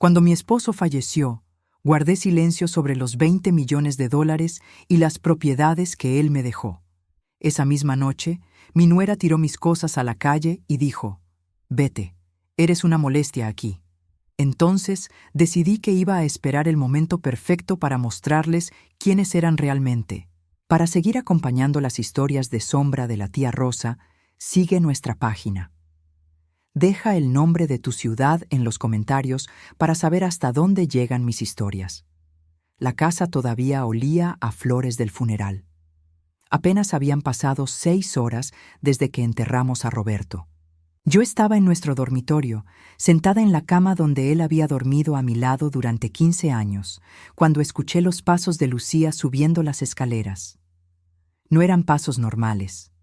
Cuando mi esposo falleció, guardé silencio sobre los $20 millones y las propiedades que él me dejó. Esa misma noche, mi nuera tiró mis cosas a la calle y dijo: «Vete, eres una molestia aquí». Entonces decidí que iba a esperar el momento perfecto para mostrarles quiénes eran realmente. Para seguir acompañando las historias de sombra de la tía Rosa, sigue nuestra página. Deja el nombre de tu ciudad en los comentarios para saber hasta dónde llegan mis historias. La casa todavía olía a flores del funeral. Apenas habían pasado 6 horas desde que enterramos a Roberto. Yo estaba en nuestro dormitorio, sentada en la cama donde él había dormido a mi lado durante 15 años, cuando escuché los pasos de Lucía subiendo las escaleras. No eran pasos normales.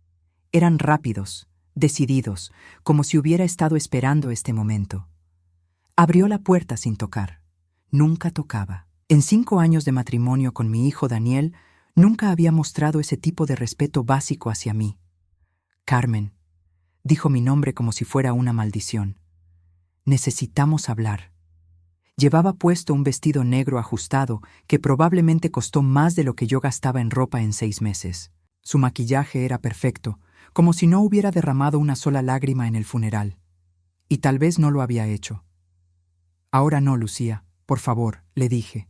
Eran rápidos, decididos, como si hubiera estado esperando este momento. Abrió la puerta sin tocar. Nunca tocaba. En 5 años de matrimonio con mi hijo Daniel, nunca había mostrado ese tipo de respeto básico hacia mí. «Carmen», dijo mi nombre como si fuera una maldición. «Necesitamos hablar». Llevaba puesto un vestido negro ajustado que probablemente costó más de lo que yo gastaba en ropa en 6 meses. Su maquillaje era perfecto, como si no hubiera derramado una sola lágrima en el funeral. Y tal vez no lo había hecho. «Ahora no, Lucía, por favor», le dije.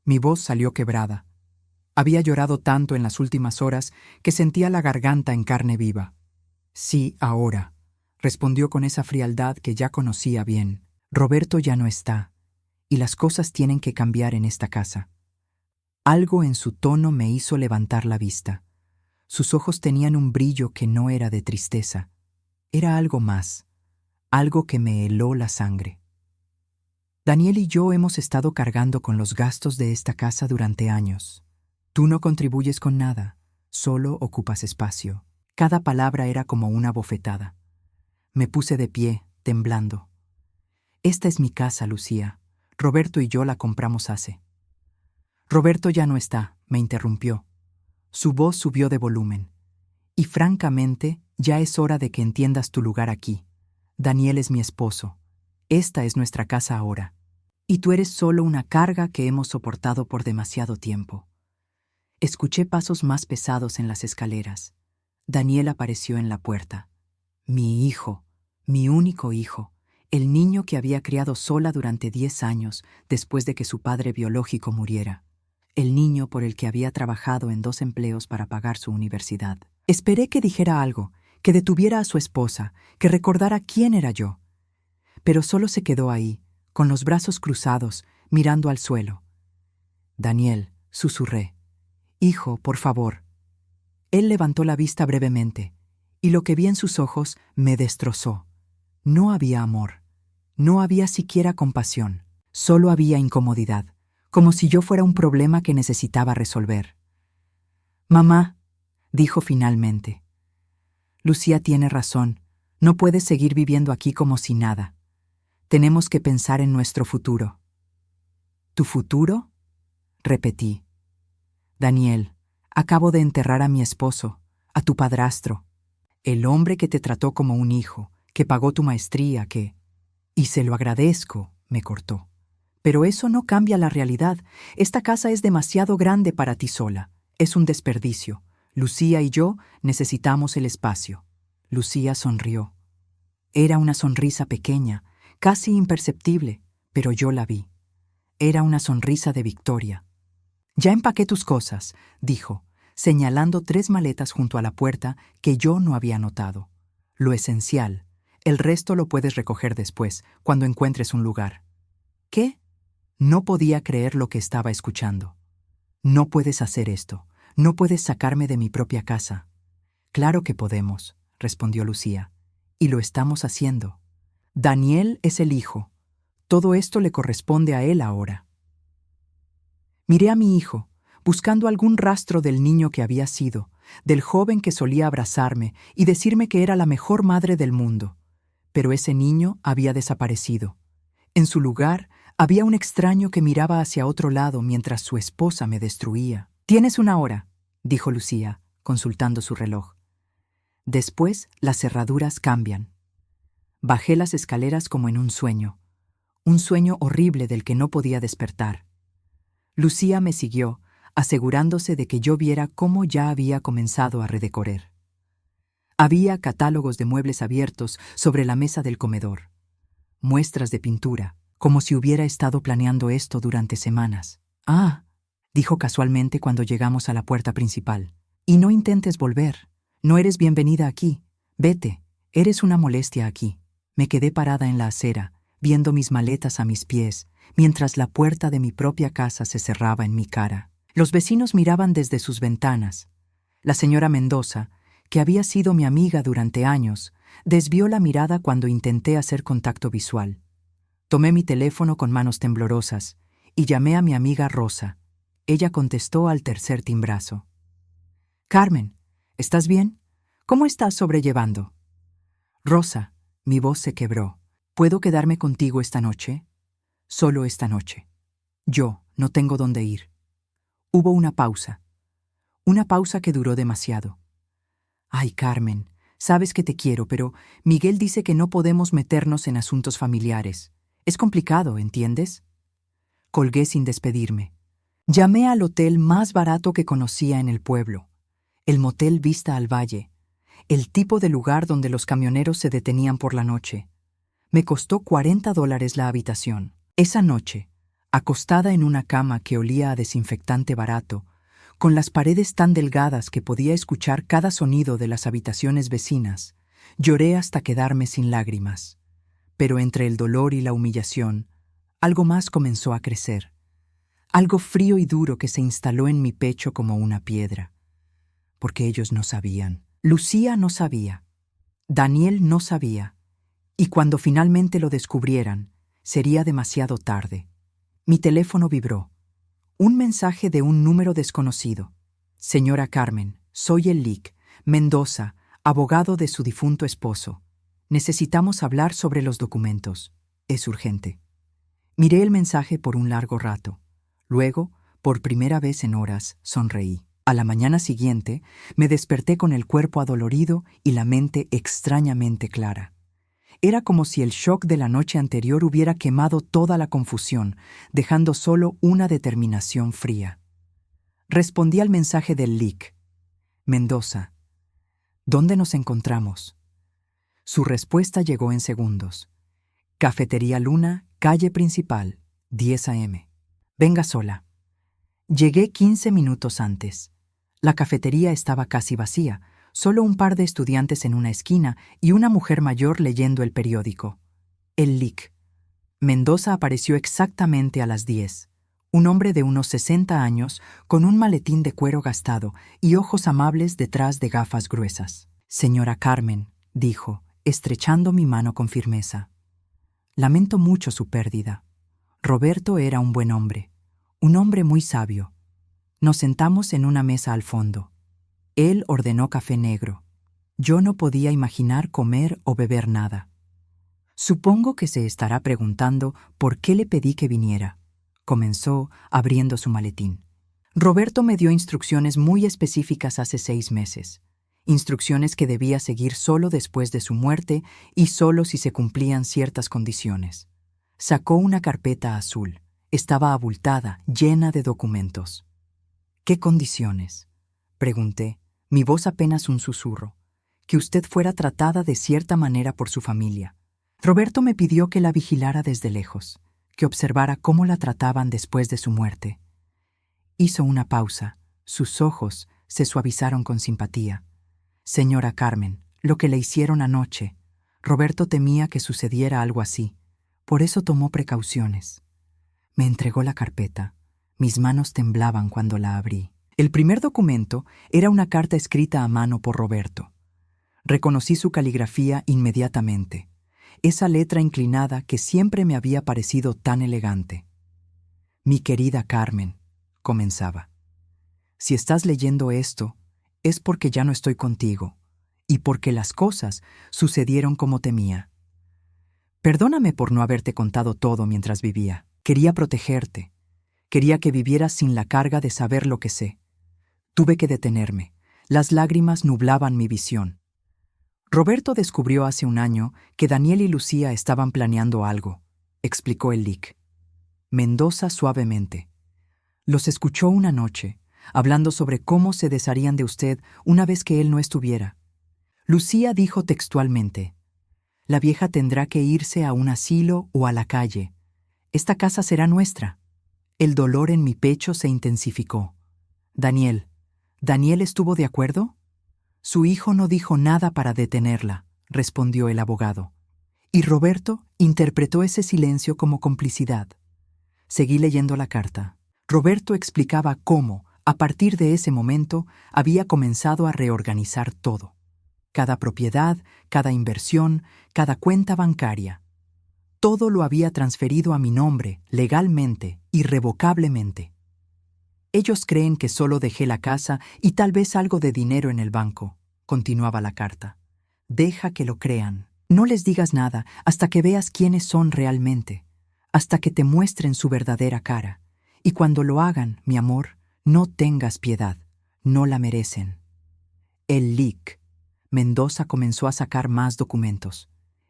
Mi voz salió quebrada. Había llorado tanto en las últimas horas que sentía la garganta en carne viva. «Sí, ahora», respondió con esa frialdad que ya conocía bien. «Roberto ya no está, y las cosas tienen que cambiar en esta casa». Algo en su tono me hizo levantar la vista. Sus ojos tenían un brillo que no era de tristeza. Era algo más, algo que me heló la sangre. «Daniel y yo hemos estado cargando con los gastos de esta casa durante años. Tú no contribuyes con nada, solo ocupas espacio». Cada palabra era como una bofetada. Me puse de pie, temblando. «Esta es mi casa, Lucía. Roberto y yo la compramos hace». «Roberto ya no está», me interrumpió. Su voz subió de volumen. «Y francamente, ya es hora de que entiendas tu lugar aquí. Daniel es mi esposo. Esta es nuestra casa ahora. Y tú eres solo una carga que hemos soportado por demasiado tiempo». Escuché pasos más pesados en las escaleras. Daniel apareció en la puerta. Mi hijo, mi único hijo, el niño que había criado sola durante 10 años después de que su padre biológico muriera. El niño por el que había trabajado en 2 empleos para pagar su universidad. Esperé que dijera algo, que detuviera a su esposa, que recordara quién era yo. Pero solo se quedó ahí, con los brazos cruzados, mirando al suelo. «Daniel», susurré. «Hijo, por favor». Él levantó la vista brevemente, y lo que vi en sus ojos me destrozó. No había amor, no había siquiera compasión, solo había incomodidad, como si yo fuera un problema que necesitaba resolver. «Mamá», dijo finalmente. «Lucía tiene razón, no puedes seguir viviendo aquí como si nada. Tenemos que pensar en nuestro futuro». «¿Tu futuro?», repetí. «Daniel, acabo de enterrar a mi esposo, a tu padrastro, el hombre que te trató como un hijo, que pagó tu maestría, que...» «Y se lo agradezco», me cortó. «Pero eso no cambia la realidad. Esta casa es demasiado grande para ti sola. Es un desperdicio. Lucía y yo necesitamos el espacio». Lucía sonrió. Era una sonrisa pequeña, casi imperceptible, pero yo la vi. Era una sonrisa de victoria. «Ya empaqué tus cosas», dijo, señalando 3 maletas junto a la puerta que yo no había notado. «Lo esencial. El resto lo puedes recoger después, cuando encuentres un lugar». «¿Qué?». No podía creer lo que estaba escuchando. «No puedes hacer esto. No puedes sacarme de mi propia casa». «Claro que podemos», respondió Lucía. «Y lo estamos haciendo. Daniel es el hijo. Todo esto le corresponde a él ahora». Miré a mi hijo, buscando algún rastro del niño que había sido, del joven que solía abrazarme y decirme que era la mejor madre del mundo. Pero ese niño había desaparecido. En su lugar, había un extraño que miraba hacia otro lado mientras su esposa me destruía. «Tienes 1 hora», dijo Lucía, consultando su reloj. «Después, las cerraduras cambian». Bajé las escaleras como en un sueño. un sueño horrible del que no podía despertar. Lucía me siguió, asegurándose de que yo viera cómo ya había comenzado a redecorar. Había catálogos de muebles abiertos sobre la mesa del comedor. Muestras de pintura, como si hubiera estado planeando esto durante semanas. «Ah», dijo casualmente cuando llegamos a la puerta principal. «Y no intentes volver. No eres bienvenida aquí. Vete. Eres una molestia aquí». Me quedé parada en la acera, viendo mis maletas a mis pies, mientras la puerta de mi propia casa se cerraba en mi cara. Los vecinos miraban desde sus ventanas. La señora Mendoza, que había sido mi amiga durante años, desvió la mirada cuando intenté hacer contacto visual. Tomé mi teléfono con manos temblorosas y llamé a mi amiga Rosa. Ella contestó al tercer timbrazo. «Carmen, ¿estás bien? ¿Cómo estás sobrellevando?» «Rosa», mi voz se quebró. «¿Puedo quedarme contigo esta noche? Solo esta noche. Yo no tengo dónde ir». Hubo una pausa que duró demasiado. «Ay, Carmen, sabes que te quiero, pero Miguel dice que no podemos meternos en asuntos familiares. Es complicado, ¿entiendes?» Colgué sin despedirme. Llamé al hotel más barato que conocía en el pueblo, el Motel Vista al Valle, el tipo de lugar donde los camioneros se detenían por la noche. Me costó $40 la habitación. Esa noche, acostada en una cama que olía a desinfectante barato, con las paredes tan delgadas que podía escuchar cada sonido de las habitaciones vecinas, lloré hasta quedarme sin lágrimas. Pero entre el dolor y la humillación, algo más comenzó a crecer. Algo frío y duro que se instaló en mi pecho como una piedra. Porque ellos no sabían. Lucía no sabía. Daniel no sabía. Y cuando finalmente lo descubrieran, sería demasiado tarde. Mi teléfono vibró. Un mensaje de un número desconocido. «Señora Carmen, soy el Lic. Mendoza, abogado de su difunto esposo. Necesitamos hablar sobre los documentos. Es urgente». Miré el mensaje por un largo rato. Luego, por primera vez en horas, sonreí. A la mañana siguiente, me desperté con el cuerpo adolorido y la mente extrañamente clara. Era como si el shock de la noche anterior hubiera quemado toda la confusión, dejando solo una determinación fría. Respondí al mensaje del Lic. «Mendoza, ¿dónde nos encontramos?» Su respuesta llegó en segundos. «Cafetería Luna, calle principal, 10 a.m. Venga sola». Llegué 15 minutos antes. La cafetería estaba casi vacía, solo un par de estudiantes en una esquina y una mujer mayor leyendo el periódico. El Lic. Mendoza apareció exactamente a las 10. Un hombre de unos 60 años, con un maletín de cuero gastado y ojos amables detrás de gafas gruesas. «Señora Carmen», dijo, estrechando mi mano con firmeza. «Lamento mucho su pérdida. Roberto era un buen hombre, un hombre muy sabio». Nos sentamos en una mesa al fondo. Él ordenó café negro. Yo no podía imaginar comer o beber nada. «Supongo que se estará preguntando por qué le pedí que viniera», comenzó abriendo su maletín. «Roberto me dio instrucciones muy específicas hace 6 meses. Instrucciones que debía seguir solo después de su muerte y solo si se cumplían ciertas condiciones». Sacó una carpeta azul. Estaba abultada, llena de documentos. «¿Qué condiciones?», pregunté, mi voz apenas un susurro. «Que usted fuera tratada de cierta manera por su familia. Roberto me pidió que la vigilara desde lejos, que observara cómo la trataban después de su muerte». Hizo una pausa. Sus ojos se suavizaron con simpatía. «Señora Carmen, lo que le hicieron anoche. Roberto temía que sucediera algo así. Por eso tomó precauciones». Me entregó la carpeta. Mis manos temblaban cuando la abrí. El primer documento era una carta escrita a mano por Roberto. Reconocí su caligrafía inmediatamente, esa letra inclinada que siempre me había parecido tan elegante. «Mi querida Carmen», comenzaba, «si estás leyendo esto, es porque ya no estoy contigo, y porque las cosas sucedieron como temía. Perdóname por no haberte contado todo mientras vivía. Quería protegerte. Quería que vivieras sin la carga de saber lo que sé. Tuve que detenerme. Las lágrimas nublaban mi visión. Roberto descubrió hace un año que Daniel y Lucía estaban planeando algo. explicó el Lic. Mendoza suavemente. Los escuchó una noche, hablando sobre cómo se desharían de usted una vez que él no estuviera. Lucía dijo textualmente: «La vieja tendrá que irse a un asilo o a la calle. Esta casa será nuestra». El dolor en mi pecho se intensificó. «Daniel estuvo de acuerdo?» «Su hijo no dijo nada para detenerla», respondió el abogado. Y Roberto interpretó ese silencio como complicidad. Seguí leyendo la carta. Roberto explicaba cómo, a partir de ese momento, había comenzado a reorganizar todo. Cada propiedad, cada inversión, cada cuenta bancaria. Todo lo había transferido a mi nombre, legalmente, irrevocablemente. «Ellos creen que solo dejé la casa y tal vez algo de dinero en el banco», continuaba la carta. «Deja que lo crean. No les digas nada hasta que veas quiénes son realmente, hasta que te muestren su verdadera cara. Y cuando lo hagan, mi amor, no tengas piedad, no la merecen». El Lic. Mendoza comenzó a sacar más documentos,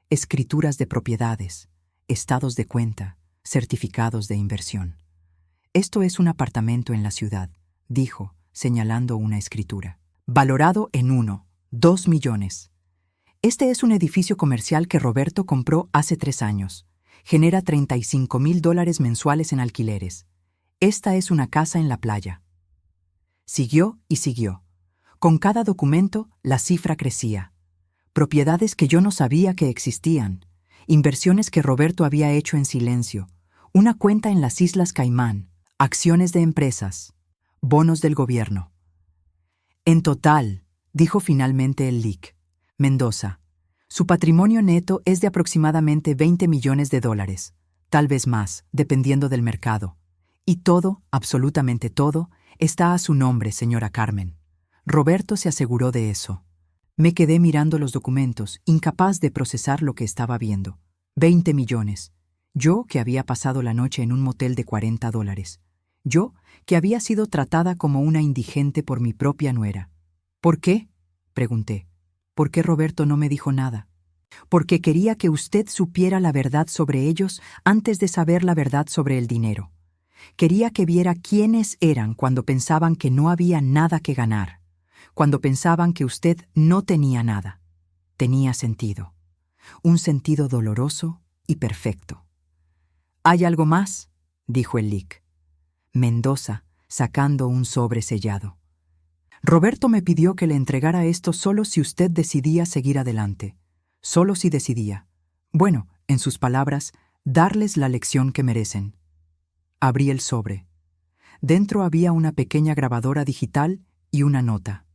escrituras de propiedades, estados de cuenta, certificados de inversión. «Esto es un apartamento en la ciudad», dijo, señalando una escritura. «Valorado en 2 millones. Este es un edificio comercial que Roberto compró hace 3 años. Genera $35,000 mensuales en alquileres. Esta es una casa en la playa». Siguió y siguió. Con cada documento, la cifra crecía. Propiedades que yo no sabía que existían, inversiones que Roberto había hecho en silencio, una cuenta en las Islas Caimán, acciones de empresas, bonos del gobierno. «En total», dijo finalmente el Lic. «Mendoza, su patrimonio neto es de aproximadamente $20 millones, tal vez más, dependiendo del mercado. Y todo, absolutamente todo, está a su nombre, señora Carmen». Roberto se aseguró de eso. Me quedé mirando los documentos, incapaz de procesar lo que estaba viendo. 20 millones. Yo, que había pasado la noche en un motel de $40. Yo, que había sido tratada como una indigente por mi propia nuera. «¿Por qué?», pregunté. «¿Por qué Roberto no me dijo nada?» «Porque quería que usted supiera la verdad sobre ellos antes de saber la verdad sobre el dinero. Quería que viera quiénes eran cuando pensaban que no había nada que ganar, cuando pensaban que usted no tenía nada. Tenía sentido. Un sentido doloroso y perfecto». «¿Hay algo más?», dijo el Lic. Mendoza, sacando un sobre sellado. «Roberto me pidió que le entregara esto solo si usted decidía seguir adelante. Solo si decidía. Bueno, en sus palabras, darles la lección que merecen». Abrí el sobre. Dentro había una pequeña grabadora digital y una nota.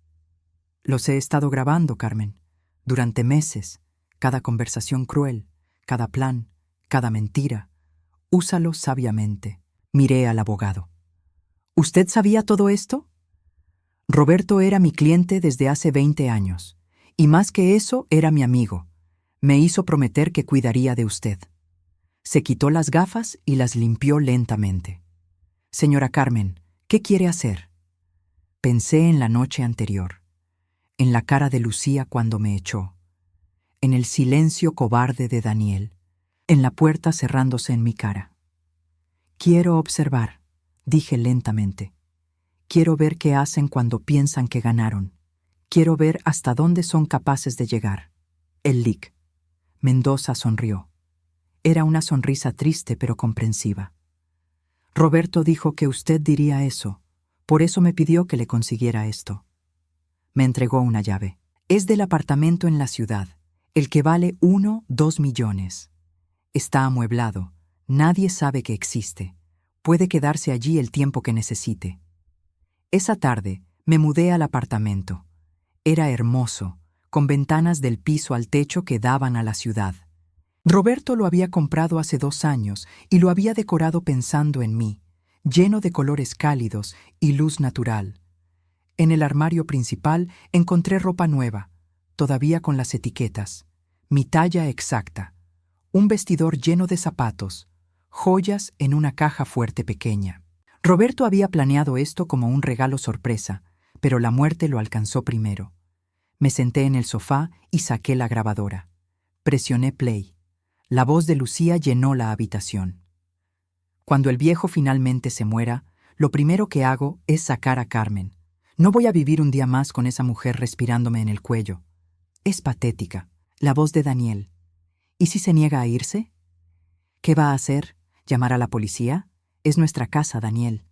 «Los he estado grabando, Carmen, durante meses. Cada conversación cruel, cada plan, cada mentira. Úsalo sabiamente». Miré al abogado. «¿Usted sabía todo esto?». «Roberto era mi cliente desde hace 20 años. Y más que eso, era mi amigo. Me hizo prometer que cuidaría de usted». Se quitó las gafas y las limpió lentamente. «Señora Carmen, ¿qué quiere hacer?». Pensé en la noche anterior, en la cara de Lucía cuando me echó, en el silencio cobarde de Daniel, en la puerta cerrándose en mi cara. «Quiero observar», dije lentamente. «Quiero ver qué hacen cuando piensan que ganaron. Quiero ver hasta dónde son capaces de llegar». El Lic. Mendoza sonrió. Era una sonrisa triste pero comprensiva. «Roberto dijo que usted diría eso. Por eso me pidió que le consiguiera esto». Me entregó una llave. «Es del apartamento en la ciudad, el que vale 2 millones. Está amueblado. Nadie sabe que existe. Puede quedarse allí el tiempo que necesite». Esa tarde me mudé al apartamento. Era hermoso, con ventanas del piso al techo que daban a la ciudad. Roberto lo había comprado hace 2 años y lo había decorado pensando en mí, lleno de colores cálidos y luz natural. En el armario principal encontré ropa nueva, todavía con las etiquetas, mi talla exacta, un vestidor lleno de zapatos, joyas en una caja fuerte pequeña. Roberto había planeado esto como un regalo sorpresa, pero la muerte lo alcanzó primero. Me senté en el sofá y saqué la grabadora. Presioné play. La voz de Lucía llenó la habitación. Cuando el viejo finalmente se muera, lo primero que hago es sacar a Carmen. No voy a vivir un día más con esa mujer respirándome en el cuello. Es patética. La voz de Daniel. ¿Y si se niega a irse? ¿Qué va a hacer? ¿Llamar a la policía? Es nuestra casa, Daniel.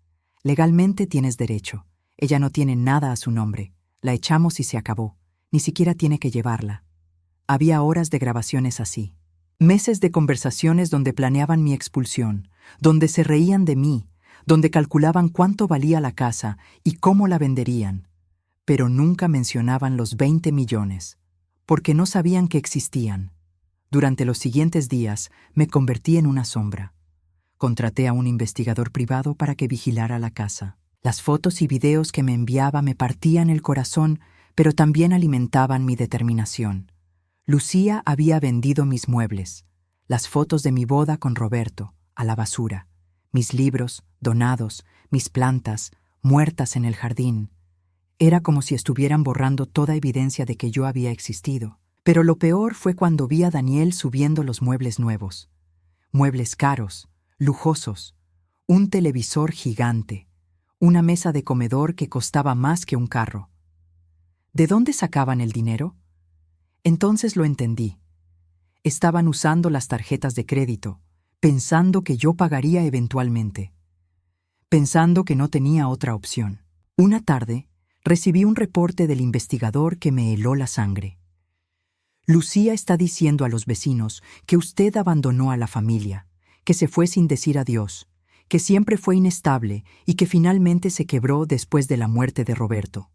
Legalmente tienes derecho. Ella no tiene nada a su nombre. La echamos y se acabó. Ni siquiera tiene que llevarla. Había horas de grabaciones así. Meses de conversaciones donde planeaban mi expulsión, donde se reían de mí, donde calculaban cuánto valía la casa y cómo la venderían. Pero nunca mencionaban los 20 millones, porque no sabían que existían. Durante los siguientes días me convertí en una sombra. Contraté a un investigador privado para que vigilara la casa. Las fotos y videos que me enviaba me partían el corazón, pero también alimentaban mi determinación. Lucía había vendido mis muebles, las fotos de mi boda con Roberto, a la basura, mis libros, donados, mis plantas, muertas en el jardín. Era como si estuvieran borrando toda evidencia de que yo había existido. Pero lo peor fue cuando vi a Daniel subiendo los muebles nuevos. Muebles caros, lujosos, un televisor gigante, una mesa de comedor que costaba más que un carro. ¿De dónde sacaban el dinero? Entonces lo entendí. Estaban usando las tarjetas de crédito, pensando que yo pagaría eventualmente, pensando que no tenía otra opción. Una tarde, recibí un reporte del investigador que me heló la sangre. Lucía está diciendo a los vecinos que usted abandonó a la familia, que se fue sin decir adiós, que siempre fue inestable y que finalmente se quebró después de la muerte de Roberto.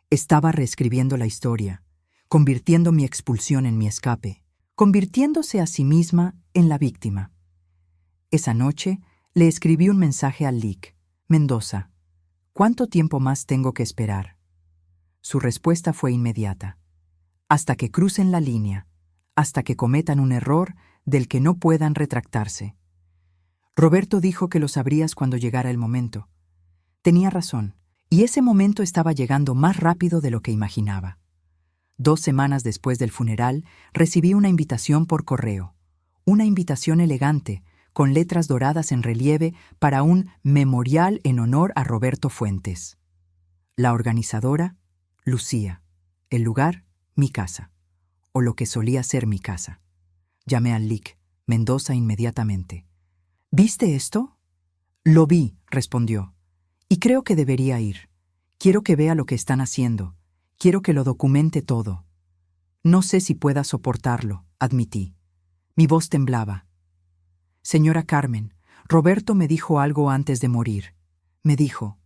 Estaba reescribiendo la historia, convirtiendo mi expulsión en mi escape, convirtiéndose a sí misma en la víctima. Esa noche le escribí un mensaje a Lick, Mendoza. ¿Cuánto tiempo más tengo que esperar? Su respuesta fue inmediata. Hasta que crucen la línea, hasta que cometan un error del que no puedan retractarse. Roberto dijo que lo sabrías cuando llegara el momento. Tenía razón, y ese momento estaba llegando más rápido de lo que imaginaba. 2 semanas después del funeral, recibí una invitación por correo. Una invitación elegante, con letras doradas en relieve para un memorial en honor a Roberto Fuentes. La organizadora, Lucía. El lugar, mi casa. O lo que solía ser mi casa. Llamé al Lick, Mendoza, inmediatamente. ¿Viste esto? Lo vi, respondió. Y creo que debería ir. Quiero que vea lo que están haciendo. Quiero que lo documente todo. No sé si pueda soportarlo, admití. Mi voz temblaba. Señora Carmen, Roberto me dijo algo antes de morir. Me dijo,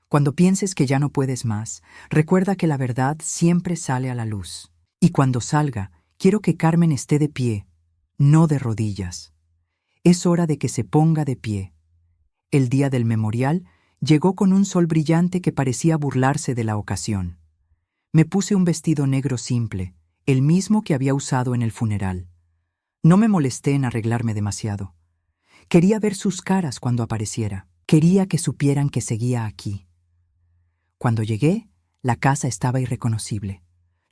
cuando pienses que ya no puedes más, recuerda que la verdad siempre sale a la luz. Y cuando salga, quiero que Carmen esté de pie, no de rodillas. Es hora de que se ponga de pie. El día del memorial llegó con un sol brillante que parecía burlarse de la ocasión. Me puse un vestido negro simple, el mismo que había usado en el funeral. No me molesté en arreglarme demasiado. Quería ver sus caras cuando apareciera. Quería que supieran que seguía aquí. Cuando llegué, la casa estaba irreconocible.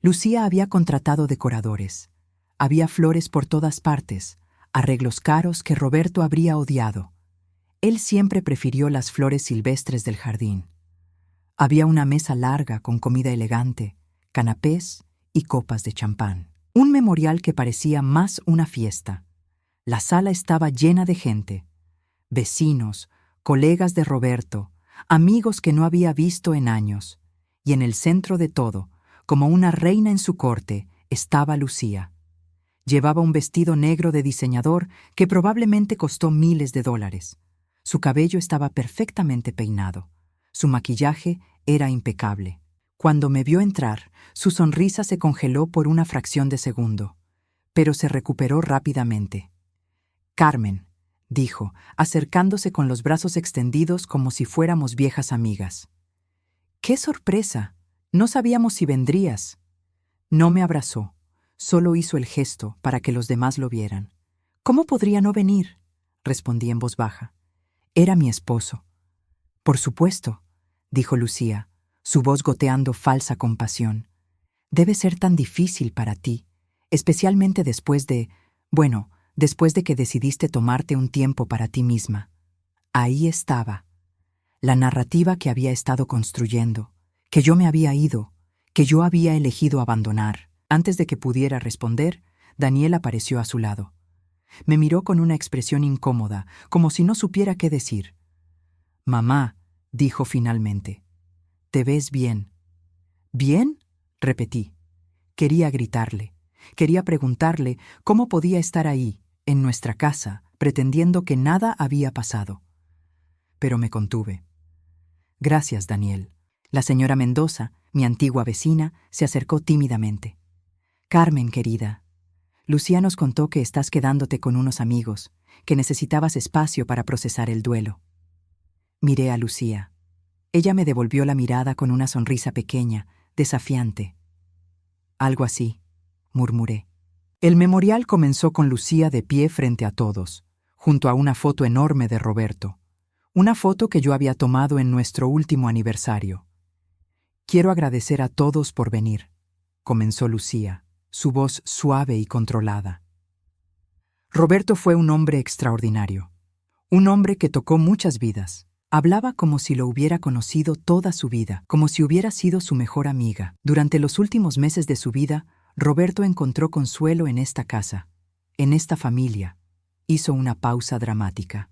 Lucía había contratado decoradores. Había flores por todas partes, arreglos caros que Roberto habría odiado. Él siempre prefirió las flores silvestres del jardín. Había una mesa larga con comida elegante, canapés y copas de champán. Un memorial que parecía más una fiesta. La sala estaba llena de gente. Vecinos, colegas de Roberto, amigos que no había visto en años. Y en el centro de todo, como una reina en su corte, estaba Lucía. Llevaba un vestido negro de diseñador que probablemente costó miles de dólares. Su cabello estaba perfectamente peinado. Su maquillaje era impecable. Cuando me vio entrar, su sonrisa se congeló por una fracción de segundo, pero se recuperó rápidamente. Carmen, dijo, acercándose con los brazos extendidos como si fuéramos viejas amigas. ¡Qué sorpresa! No sabíamos si vendrías. No me abrazó, solo hizo el gesto para que los demás lo vieran. ¿Cómo podría no venir? Respondí en voz baja. Era mi esposo. Por supuesto, dijo Lucía, su voz goteando falsa compasión. Debe ser tan difícil para ti, especialmente después de, bueno, después de que decidiste tomarte un tiempo para ti misma. Ahí estaba, la narrativa que había estado construyendo, que yo me había ido, que yo había elegido abandonar. Antes de que pudiera responder, Daniel apareció a su lado. Me miró con una expresión incómoda, como si no supiera qué decir. «Mamá», dijo finalmente, «te ves bien». «¿Bien?», repetí. Quería gritarle. Quería preguntarle cómo podía estar ahí, en nuestra casa, pretendiendo que nada había pasado. Pero me contuve. «Gracias, Daniel». La señora Mendoza, mi antigua vecina, se acercó tímidamente. «Carmen, querida, Lucía nos contó que estás quedándote con unos amigos, que necesitabas espacio para procesar el duelo». Miré a Lucía. Ella me devolvió la mirada con una sonrisa pequeña, desafiante. «Algo así», murmuré. El memorial comenzó con Lucía de pie frente a todos, junto a una foto enorme de Roberto. Una foto que yo había tomado en nuestro último aniversario. «Quiero agradecer a todos por venir», comenzó Lucía, su voz suave y controlada. Roberto fue un hombre extraordinario. Un hombre que tocó muchas vidas. Hablaba como si lo hubiera conocido toda su vida, como si hubiera sido su mejor amiga. Durante los últimos meses de su vida, Roberto encontró consuelo en esta casa, en esta familia. Hizo una pausa dramática.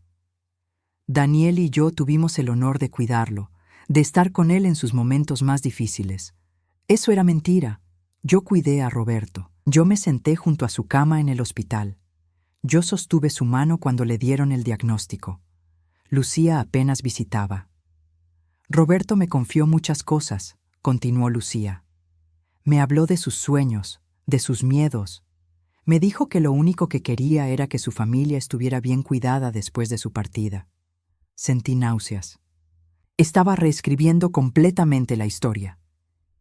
Daniel y yo tuvimos el honor de cuidarlo, de estar con él en sus momentos más difíciles. Eso era mentira. Yo cuidé a Roberto. Yo me senté junto a su cama en el hospital. Yo sostuve su mano cuando le dieron el diagnóstico. Lucía apenas visitaba. «Roberto me confió muchas cosas», continuó Lucía. «Me habló de sus sueños, de sus miedos. Me dijo que lo único que quería era que su familia estuviera bien cuidada después de su partida». Sentí náuseas. Estaba reescribiendo completamente la historia.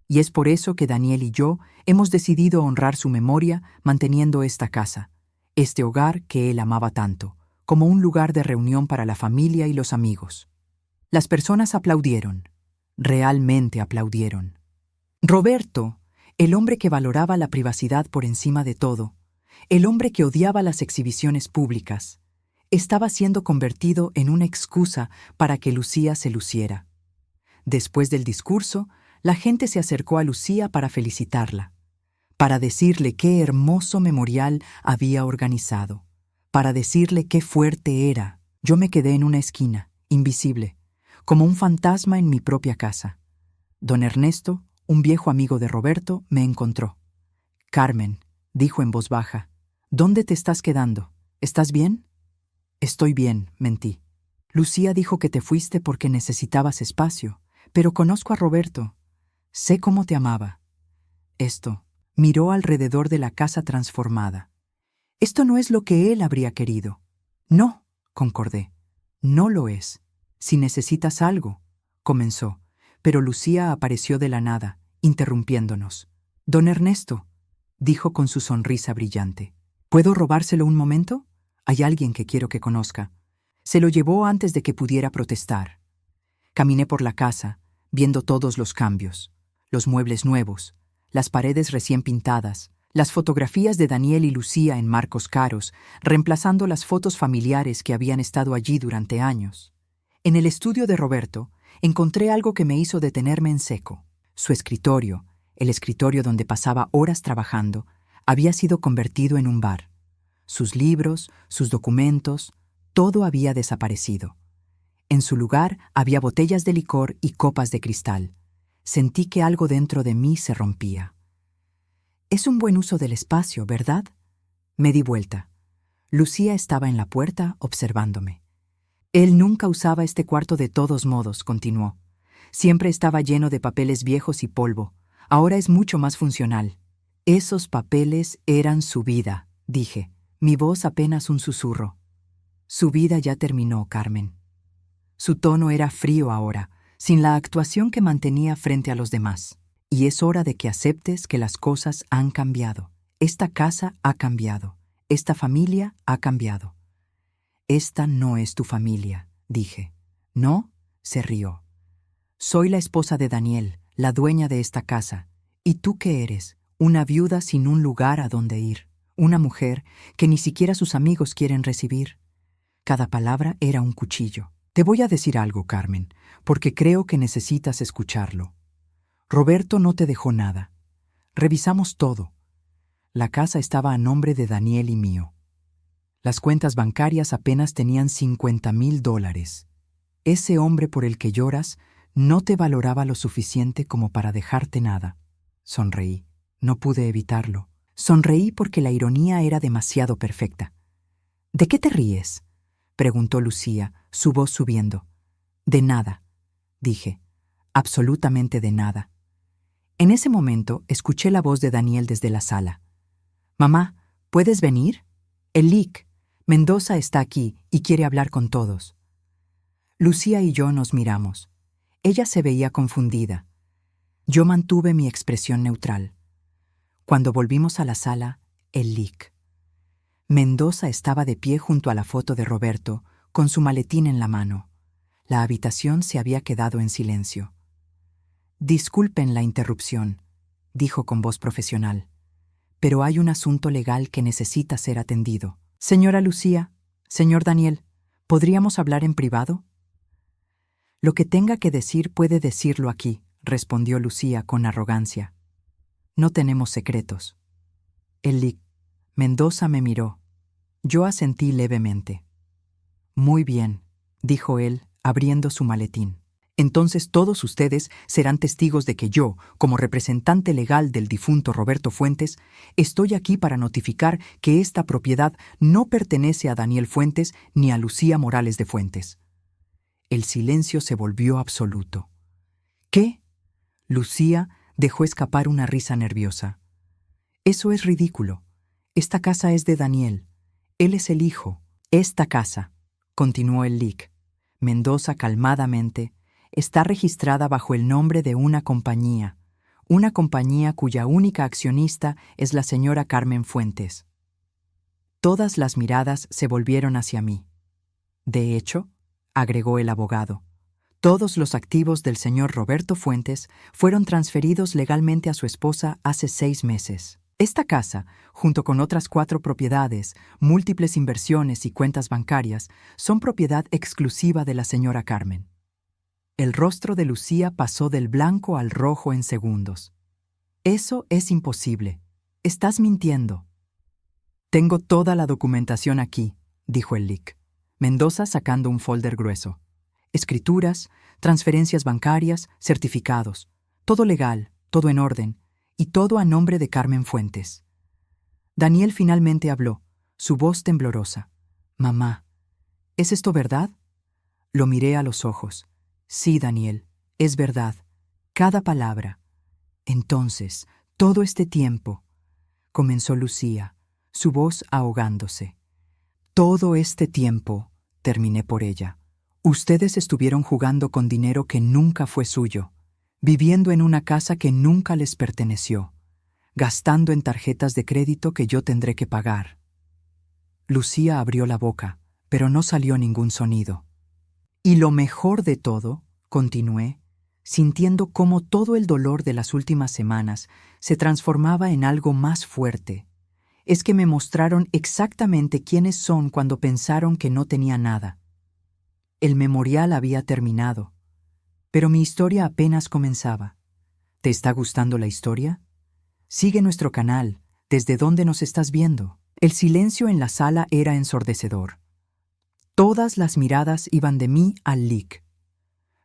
Y es por eso que Daniel y yo hemos decidido honrar su memoria manteniendo esta casa, este hogar que él amaba tanto, como un lugar de reunión para la familia y los amigos. Las personas aplaudieron, realmente aplaudieron. Roberto, el hombre que valoraba la privacidad por encima de todo, el hombre que odiaba las exhibiciones públicas, estaba siendo convertido en una excusa para que Lucía se luciera. Después del discurso, la gente se acercó a Lucía para felicitarla, para decirle qué hermoso memorial había organizado, para decirle qué fuerte era. Yo me quedé en una esquina, invisible, como un fantasma en mi propia casa. Don Ernesto, un viejo amigo de Roberto, me encontró. «Carmen», dijo en voz baja, «¿dónde te estás quedando? ¿Estás bien?» «Estoy bien», mentí. «Lucía dijo que te fuiste porque necesitabas espacio, pero conozco a Roberto. Sé cómo te amaba». Esto, miró alrededor de la casa transformada. «Esto no es lo que él habría querido». «No», concordé, «no lo es. Si necesitas algo», comenzó, pero Lucía apareció de la nada, interrumpiéndonos. «Don Ernesto», dijo con su sonrisa brillante, «¿puedo robárselo un momento? Hay alguien que quiero que conozca». Se lo llevó antes de que pudiera protestar. Caminé por la casa, viendo todos los cambios, los muebles nuevos, las paredes recién pintadas, las fotografías de Daniel y Lucía en marcos caros, reemplazando las fotos familiares que habían estado allí durante años. En el estudio de Roberto, encontré algo que me hizo detenerme en seco. Su escritorio, el escritorio donde pasaba horas trabajando, había sido convertido en un bar. Sus libros, sus documentos, todo había desaparecido. En su lugar había botellas de licor y copas de cristal. Sentí que algo dentro de mí se rompía. «Es un buen uso del espacio, ¿verdad?». Me di vuelta. Lucía estaba en la puerta observándome. «Él nunca usaba este cuarto de todos modos», continuó. «Siempre estaba lleno de papeles viejos y polvo. Ahora es mucho más funcional». «Esos papeles eran su vida», dije, mi voz apenas un susurro. «Su vida ya terminó, Carmen». Su tono era frío ahora, sin la actuación que mantenía frente a los demás. «Y es hora de que aceptes que las cosas han cambiado. Esta casa ha cambiado. Esta familia ha cambiado». «Esta no es tu familia», dije. «¿No?», se rió. «Soy la esposa de Daniel, la dueña de esta casa. ¿Y tú qué eres? Una viuda sin un lugar a donde ir. Una mujer que ni siquiera sus amigos quieren recibir. Cada palabra era un cuchillo. Te voy a decir algo, Carmen, porque creo que necesitas escucharlo. Roberto no te dejó nada. Revisamos todo. La casa estaba a nombre de Daniel y mío. Las cuentas bancarias apenas tenían $50,000. Ese hombre por el que lloras no te valoraba lo suficiente como para dejarte nada. Sonreí. No pude evitarlo. Sonreí porque la ironía era demasiado perfecta. ¿De qué te ríes?, preguntó Lucía, su voz subiendo. De nada, dije. Absolutamente de nada. En ese momento escuché la voz de Daniel desde la sala. Mamá, ¿puedes venir? El Lic, Mendoza está aquí y quiere hablar con todos. Lucía y yo nos miramos. Ella se veía confundida. Yo mantuve mi expresión neutral. Cuando volvimos a la sala, el Lic. Mendoza estaba de pie junto a la foto de Roberto, con su maletín en la mano. La habitación se había quedado en silencio. Disculpen la interrupción, dijo con voz profesional, pero hay un asunto legal que necesita ser atendido. Señora Lucía, señor Daniel, ¿podríamos hablar en privado? Lo que tenga que decir puede decirlo aquí, respondió Lucía con arrogancia. No tenemos secretos. El Lic. Mendoza me miró. Yo asentí levemente. Muy bien, dijo él, abriendo su maletín. Entonces todos ustedes serán testigos de que yo, como representante legal del difunto Roberto Fuentes, estoy aquí para notificar que esta propiedad no pertenece a Daniel Fuentes ni a Lucía Morales de Fuentes. El silencio se volvió absoluto. ¿Qué? Lucía dejó escapar una risa nerviosa. Eso es ridículo. Esta casa es de Daniel. Él es el hijo. Esta casa, continuó el Lic. Mendoza calmadamente, está registrada bajo el nombre de una compañía cuya única accionista es la señora Carmen Fuentes. Todas las miradas se volvieron hacia mí. De hecho, agregó el abogado, todos los activos del señor Roberto Fuentes fueron transferidos legalmente a su esposa hace 6 meses. Esta casa, junto con otras 4 propiedades, múltiples inversiones y cuentas bancarias, son propiedad exclusiva de la señora Carmen. El rostro de Lucía pasó del blanco al rojo en segundos. Eso es imposible. Estás mintiendo. Tengo toda la documentación aquí, dijo el Lic. Mendoza sacando un folder grueso. Escrituras, transferencias bancarias, certificados. Todo legal, todo en orden, y todo a nombre de Carmen Fuentes. Daniel finalmente habló, su voz temblorosa. Mamá, ¿es esto verdad? Lo miré a los ojos. Sí, Daniel, es verdad. Cada palabra. Entonces, todo este tiempo, comenzó Lucía, su voz ahogándose. Todo este tiempo, terminé por ella, ustedes estuvieron jugando con dinero que nunca fue suyo, viviendo en una casa que nunca les perteneció, gastando en tarjetas de crédito que yo tendré que pagar. Lucía abrió la boca, pero no salió ningún sonido. Y lo mejor de todo, continué, sintiendo cómo todo el dolor de las últimas semanas se transformaba en algo más fuerte, es que me mostraron exactamente quiénes son cuando pensaron que no tenía nada. El memorial había terminado, pero mi historia apenas comenzaba. ¿Te está gustando la historia? Sigue nuestro canal, ¿desde dónde nos estás viendo? El silencio en la sala era ensordecedor. Todas las miradas iban de mí al Lic.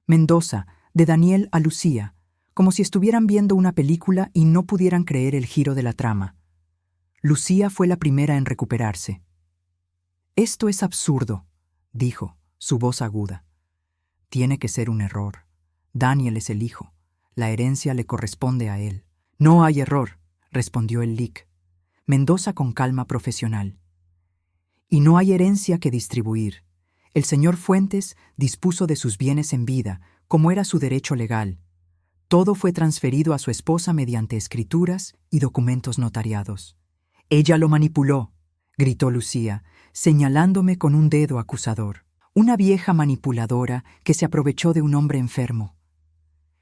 Mendoza, de Daniel a Lucía, como si estuvieran viendo una película y no pudieran creer el giro de la trama. Lucía fue la primera en recuperarse. Esto es absurdo, dijo, su voz aguda. Tiene que ser un error. Daniel es el hijo. La herencia le corresponde a él. No hay error, respondió el Lic. Mendoza con calma profesional. Y no hay herencia que distribuir. El señor Fuentes dispuso de sus bienes en vida, como era su derecho legal. Todo fue transferido a su esposa mediante escrituras y documentos notariados. Ella lo manipuló, gritó Lucía, señalándome con un dedo acusador. Una vieja manipuladora que se aprovechó de un hombre enfermo.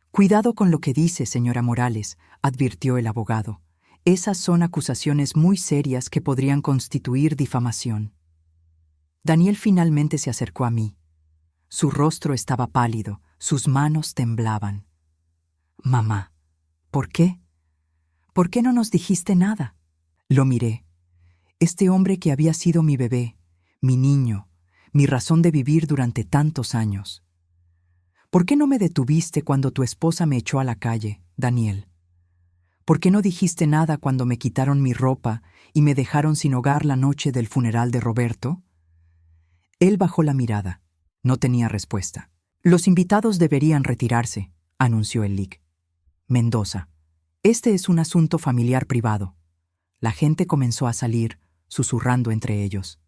Cuidado con lo que dice, señora Morales, advirtió el abogado. Esas son acusaciones muy serias que podrían constituir difamación. Daniel finalmente se acercó a mí. Su rostro estaba pálido, sus manos temblaban. Mamá, ¿por qué? ¿Por qué no nos dijiste nada? Lo miré. Este hombre que había sido mi bebé, mi niño, mi razón de vivir durante tantos años. ¿Por qué no me detuviste cuando tu esposa me echó a la calle, Daniel? ¿Por qué no dijiste nada cuando me quitaron mi ropa y me dejaron sin hogar la noche del funeral de Roberto? Él bajó la mirada. No tenía respuesta. Los invitados deberían retirarse, anunció el LIC. Mendoza. Este es un asunto familiar privado. La gente comenzó a salir, susurrando entre ellos.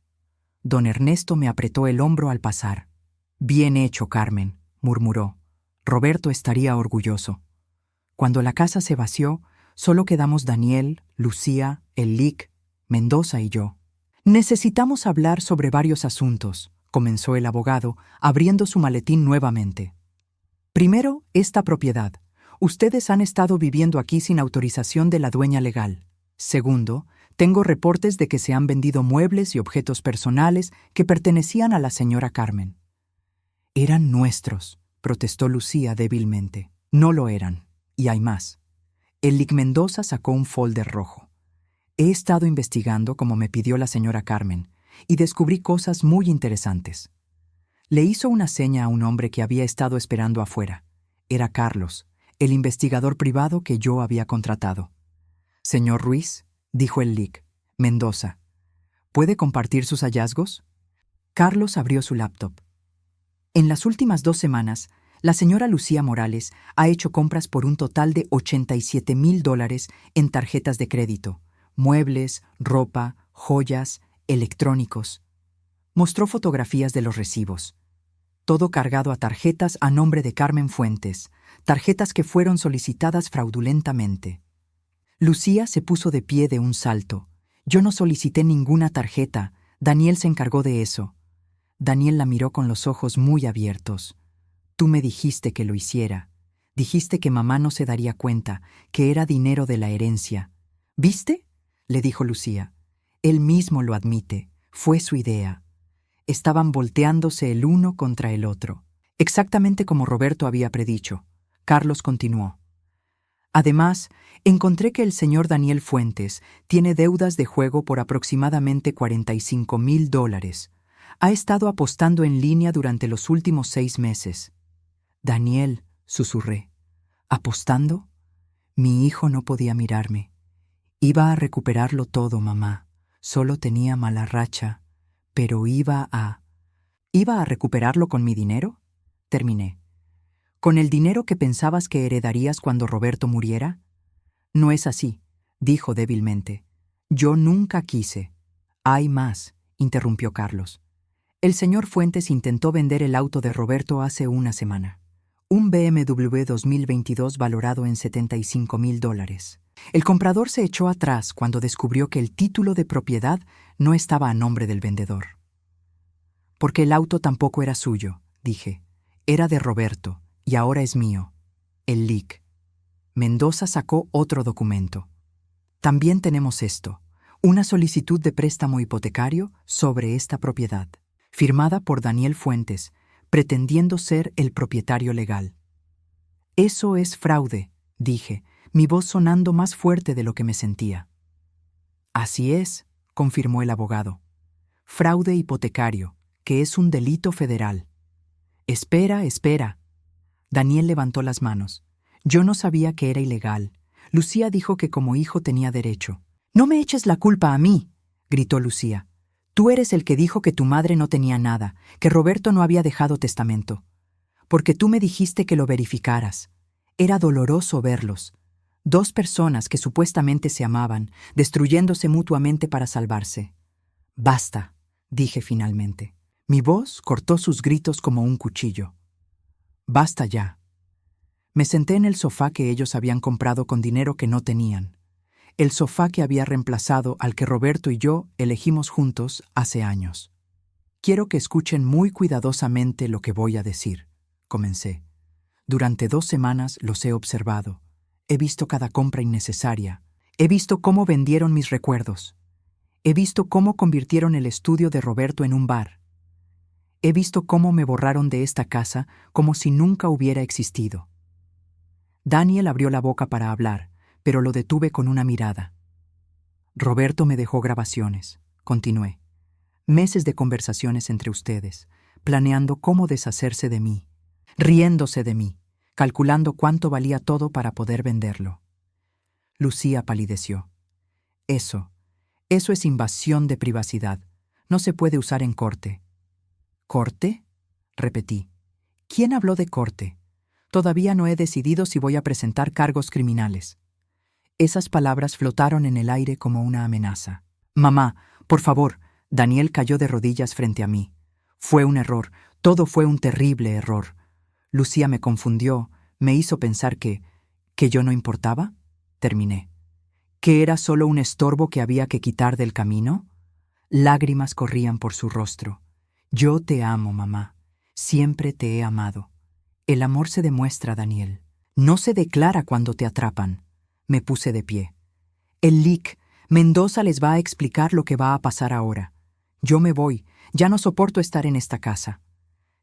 Don Ernesto me apretó el hombro al pasar. Bien hecho, Carmen, murmuró. Roberto estaría orgulloso. Cuando la casa se vació, solo quedamos Daniel, Lucía, el LIC, Mendoza y yo. Necesitamos hablar sobre varios asuntos, comenzó el abogado, abriendo su maletín nuevamente. Primero, esta propiedad. Ustedes han estado viviendo aquí sin autorización de la dueña legal. Segundo, tengo reportes de que se han vendido muebles y objetos personales que pertenecían a la señora Carmen. Eran nuestros, protestó Lucía débilmente. No lo eran. Y hay más. El LIC Mendoza sacó un folder rojo. He estado investigando como me pidió la señora Carmen y descubrí cosas muy interesantes. Le hizo una seña a un hombre que había estado esperando afuera. Era Carlos, el investigador privado que yo había contratado. Señor Ruiz, dijo el LIC, Mendoza, ¿puede compartir sus hallazgos? Carlos abrió su laptop. En las últimas 2 semanas, la señora Lucía Morales ha hecho compras por un total de $87,000 en tarjetas de crédito, muebles, ropa, joyas, electrónicos. Mostró fotografías de los recibos. Todo cargado a tarjetas a nombre de Carmen Fuentes, tarjetas que fueron solicitadas fraudulentamente. Lucía se puso de pie de un salto. Yo no solicité ninguna tarjeta, Daniel se encargó de eso. Daniel la miró con los ojos muy abiertos. Tú me dijiste que lo hiciera. Dijiste que mamá no se daría cuenta, que era dinero de la herencia. ¿Viste? Le dijo Lucía. Él mismo lo admite. Fue su idea. Estaban volteándose el uno contra el otro. Exactamente como Roberto había predicho. Carlos continuó. Además, encontré que el señor Daniel Fuentes tiene deudas de juego por aproximadamente $45,000. Ha estado apostando en línea durante los últimos 6 meses. Daniel, susurré. ¿Apostando? Mi hijo no podía mirarme. Iba a recuperarlo todo, mamá. Solo tenía mala racha, pero ¿Iba a recuperarlo con mi dinero? Terminé. ¿Con el dinero que pensabas que heredarías cuando Roberto muriera? No es así, dijo débilmente. Yo nunca quise. Hay más, interrumpió Carlos. El señor Fuentes intentó vender el auto de Roberto hace una semana. Un BMW 2022 valorado en $75,000. El comprador se echó atrás cuando descubrió que el título de propiedad no estaba a nombre del vendedor. Porque el auto tampoco era suyo, dije. Era de Roberto, y ahora es mío. El LIC. Mendoza sacó otro documento. También tenemos esto, una solicitud de préstamo hipotecario sobre esta propiedad, firmada por Daniel Fuentes, pretendiendo ser el propietario legal. Eso es fraude, dije, mi voz sonando más fuerte de lo que me sentía. Así es, confirmó el abogado. Fraude hipotecario, que es un delito federal. Espera, espera. Daniel levantó las manos. Yo no sabía que era ilegal. Lucía dijo que como hijo tenía derecho. No me eches la culpa a mí, gritó Lucía. Tú eres el que dijo que tu madre no tenía nada, que Roberto no había dejado testamento. Porque tú me dijiste que lo verificaras. Era doloroso verlos. 2 personas que supuestamente se amaban, destruyéndose mutuamente para salvarse. Basta, dije finalmente. Mi voz cortó sus gritos como un cuchillo. Basta ya. Me senté en el sofá que ellos habían comprado con dinero que no tenían. El sofá que había reemplazado al que Roberto y yo elegimos juntos hace años. Quiero que escuchen muy cuidadosamente lo que voy a decir, comencé. Durante 2 semanas los he observado. He visto cada compra innecesaria, He visto cómo vendieron mis recuerdos. He visto cómo convirtieron el estudio de Roberto en un bar. He visto cómo me borraron de esta casa como si nunca hubiera existido. Daniel abrió la boca para hablar, pero lo detuve con una mirada. Roberto me dejó grabaciones, continué. Meses de conversaciones entre ustedes, planeando cómo deshacerse de mí, riéndose de mí, calculando cuánto valía todo para poder venderlo. Lucía palideció. Eso es invasión de privacidad. No se puede usar en corte. ¿Corte? Repetí. ¿Quién habló de corte? Todavía no he decidido si voy a presentar cargos criminales. Esas palabras flotaron en el aire como una amenaza. Mamá, por favor. Daniel cayó de rodillas frente a mí. Fue un error. Todo fue un terrible error. Lucía me confundió, me hizo pensar que yo no importaba. Terminé. ¿Que era solo un estorbo que había que quitar del camino? Lágrimas corrían por su rostro. Yo te amo, mamá. Siempre te he amado. El amor se demuestra, Daniel. No se declara cuando te atrapan. Me puse de pie. El LIC, Mendoza les va a explicar lo que va a pasar ahora. Yo me voy. Ya no soporto estar en esta casa.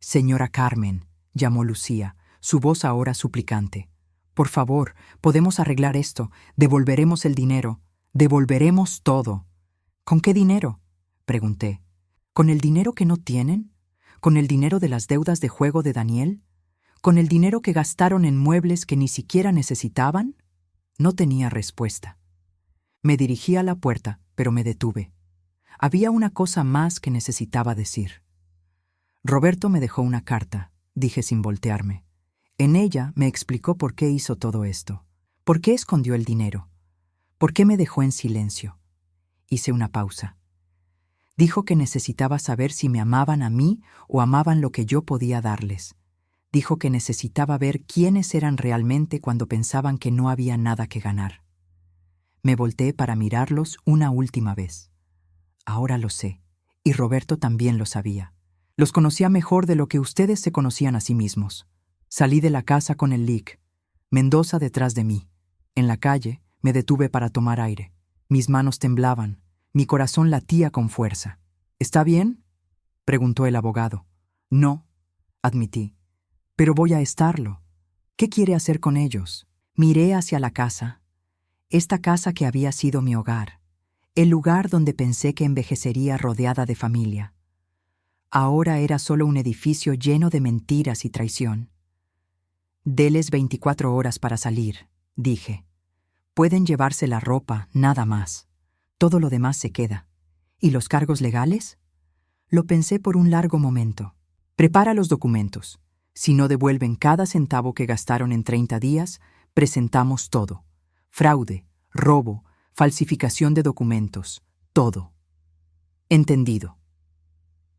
Señora Carmen, llamó Lucía, su voz ahora suplicante. Por favor, podemos arreglar esto. Devolveremos el dinero. Devolveremos todo. ¿Con qué dinero? Pregunté. ¿Con el dinero que no tienen? ¿Con el dinero de las deudas de juego de Daniel? ¿Con el dinero que gastaron en muebles que ni siquiera necesitaban? No tenía respuesta. Me dirigí a la puerta, pero me detuve. Había una cosa más que necesitaba decir. Roberto me dejó una carta, dije sin voltearme. En ella me explicó por qué hizo todo esto. ¿Por qué escondió el dinero? ¿Por qué me dejó en silencio? Hice una pausa. Dijo que necesitaba saber si me amaban a mí o amaban lo que yo podía darles. Dijo que necesitaba ver quiénes eran realmente cuando pensaban que no había nada que ganar. Me volteé para mirarlos una última vez. Ahora lo sé, y Roberto también lo sabía. Los conocía mejor de lo que ustedes se conocían a sí mismos. Salí de la casa con el LIC, Mendoza detrás de mí. En la calle me detuve para tomar aire. Mis manos temblaban, mi corazón latía con fuerza. ¿Está bien?, preguntó el abogado. No, admití. Pero voy a estarlo. ¿Qué quiere hacer con ellos? Miré hacia la casa. Esta casa que había sido mi hogar. El lugar donde pensé que envejecería rodeada de familia. Ahora era solo un edificio lleno de mentiras y traición. Deles 24 horas para salir, dije. Pueden llevarse la ropa, nada más. Todo lo demás se queda. ¿Y los cargos legales? Lo pensé por un largo momento. Prepara los documentos. Si no devuelven cada centavo que gastaron en 30 días, presentamos todo. Fraude, robo, falsificación de documentos, todo. Entendido.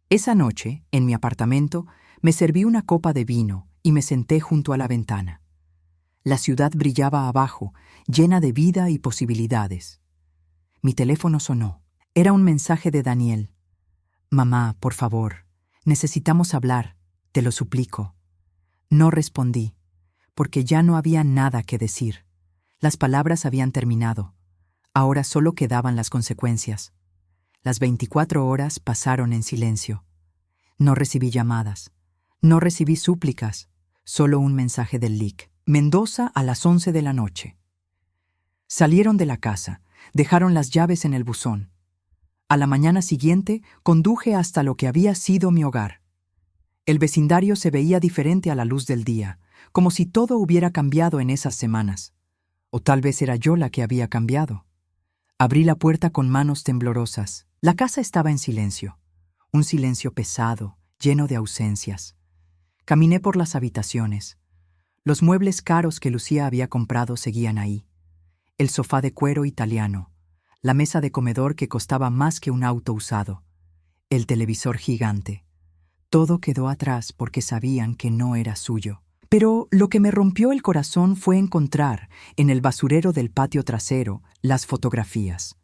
Esa noche, en mi apartamento, me serví una copa de vino y me senté junto a la ventana. La ciudad brillaba abajo, llena de vida y posibilidades. Mi teléfono sonó. Era un mensaje de Daniel. Mamá, por favor, necesitamos hablar, te lo suplico. No respondí, porque ya no había nada que decir. Las palabras habían terminado. Ahora solo quedaban las consecuencias. Las 24 horas pasaron en silencio. No recibí llamadas. No recibí súplicas. Solo un mensaje del LIC. Mendoza a las 11 de la noche. Salieron de la casa. Dejaron las llaves en el buzón. A la mañana siguiente conduje hasta lo que había sido mi hogar. El vecindario se veía diferente a la luz del día, como si todo hubiera cambiado en esas semanas. O tal vez era yo la que había cambiado. Abrí la puerta con manos temblorosas. La casa estaba en silencio. Un silencio pesado, lleno de ausencias. Caminé por las habitaciones. Los muebles caros que Lucía había comprado seguían ahí. El sofá de cuero italiano. La mesa de comedor que costaba más que un auto usado. El televisor gigante. Todo quedó atrás porque sabían que no era suyo. Pero lo que me rompió el corazón fue encontrar, en el basurero del patio trasero, las fotografías.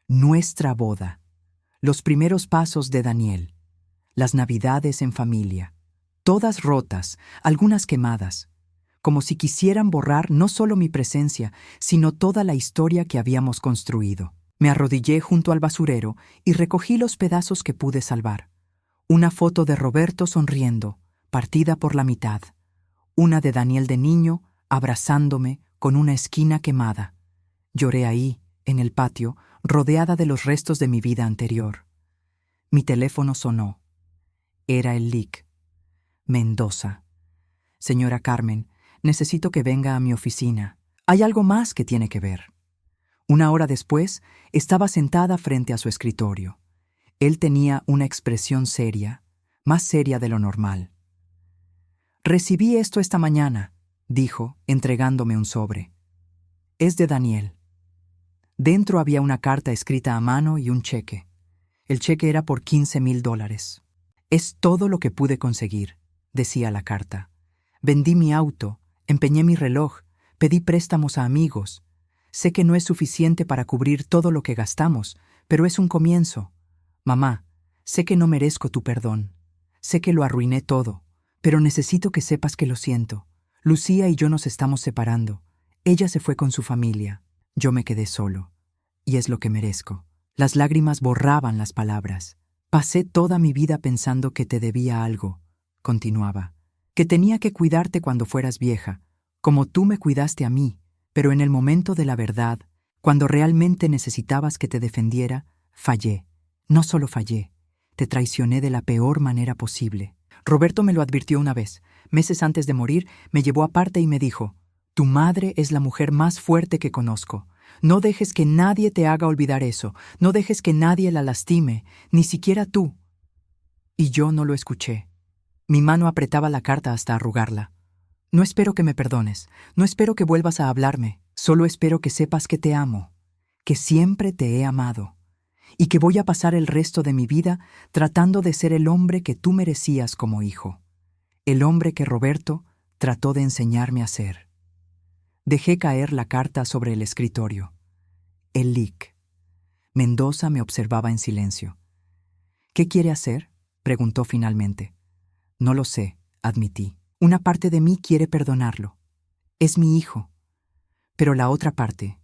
Nuestra boda. Los primeros pasos de Daniel. Las navidades en familia. Todas rotas, algunas quemadas. como si quisieran borrar no solo mi presencia, sino toda la historia que habíamos construido. Me arrodillé junto al basurero y recogí los pedazos que pude salvar. Una foto de Roberto sonriendo, partida por la mitad. Una de Daniel de niño, abrazándome con una esquina quemada. Lloré ahí, en el patio, rodeada de los restos de mi vida anterior. Mi teléfono sonó. Era el LIC. Mendoza. Señora Carmen, necesito que venga a mi oficina. Hay algo más que tiene que ver. Una hora después, estaba sentada frente a su escritorio. Él tenía una expresión seria, más seria de lo normal. «Recibí esto esta mañana», dijo, entregándome un sobre. «Es de Daniel». Dentro había una carta escrita a mano y un cheque. El cheque era por $15,000. «Es todo lo que pude conseguir», decía la carta. «Vendí mi auto, empeñé mi reloj, pedí préstamos a amigos. Sé que no es suficiente para cubrir todo lo que gastamos, pero es un comienzo. Mamá, sé que no merezco tu perdón. Sé que lo arruiné todo, pero necesito que sepas que lo siento. Lucía y yo nos estamos separando. Ella se fue con su familia. Yo me quedé solo. Y es lo que merezco». Las lágrimas borraban las palabras. «Pasé toda mi vida pensando que te debía algo», continuaba. «Que tenía que cuidarte cuando fueras vieja, como tú me cuidaste a mí, pero en el momento de la verdad, cuando realmente necesitabas que te defendiera, fallé. No solo fallé, te traicioné de la peor manera posible. Roberto me lo advirtió una vez. Meses antes de morir, me llevó aparte y me dijo: «Tu madre es la mujer más fuerte que conozco. No dejes que nadie te haga olvidar eso. No dejes que nadie la lastime, ni siquiera tú». Y yo no lo escuché. Mi mano apretaba la carta hasta arrugarla. «No espero que me perdones. No espero que vuelvas a hablarme. Solo espero que sepas que te amo, que siempre te he amado, y que voy a pasar el resto de mi vida tratando de ser el hombre que tú merecías como hijo. El hombre que Roberto trató de enseñarme a ser». Dejé caer la carta sobre el escritorio. El LIC. Mendoza me observaba en silencio. «¿Qué quiere hacer?», preguntó finalmente. «No lo sé», admití. «Una parte de mí quiere perdonarlo. Es mi hijo. Pero la otra parte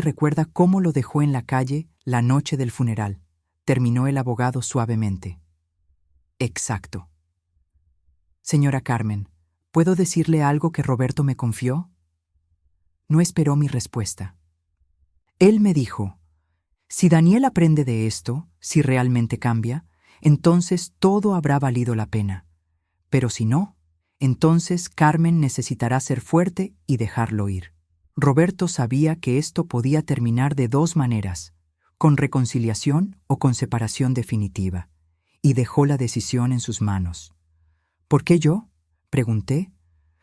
recuerda cómo lo dejó en la calle la noche del funeral», terminó el abogado suavemente. «Exacto. Señora Carmen, ¿puedo decirle algo que Roberto me confió?». No esperó mi respuesta. Él me dijo: «Si Daniel aprende de esto, si realmente cambia, entonces todo habrá valido la pena. Pero si no, entonces Carmen necesitará ser fuerte y dejarlo ir». Roberto sabía que esto podía terminar de dos maneras, con reconciliación o con separación definitiva, y dejó la decisión en sus manos. «¿Por qué yo?», pregunté.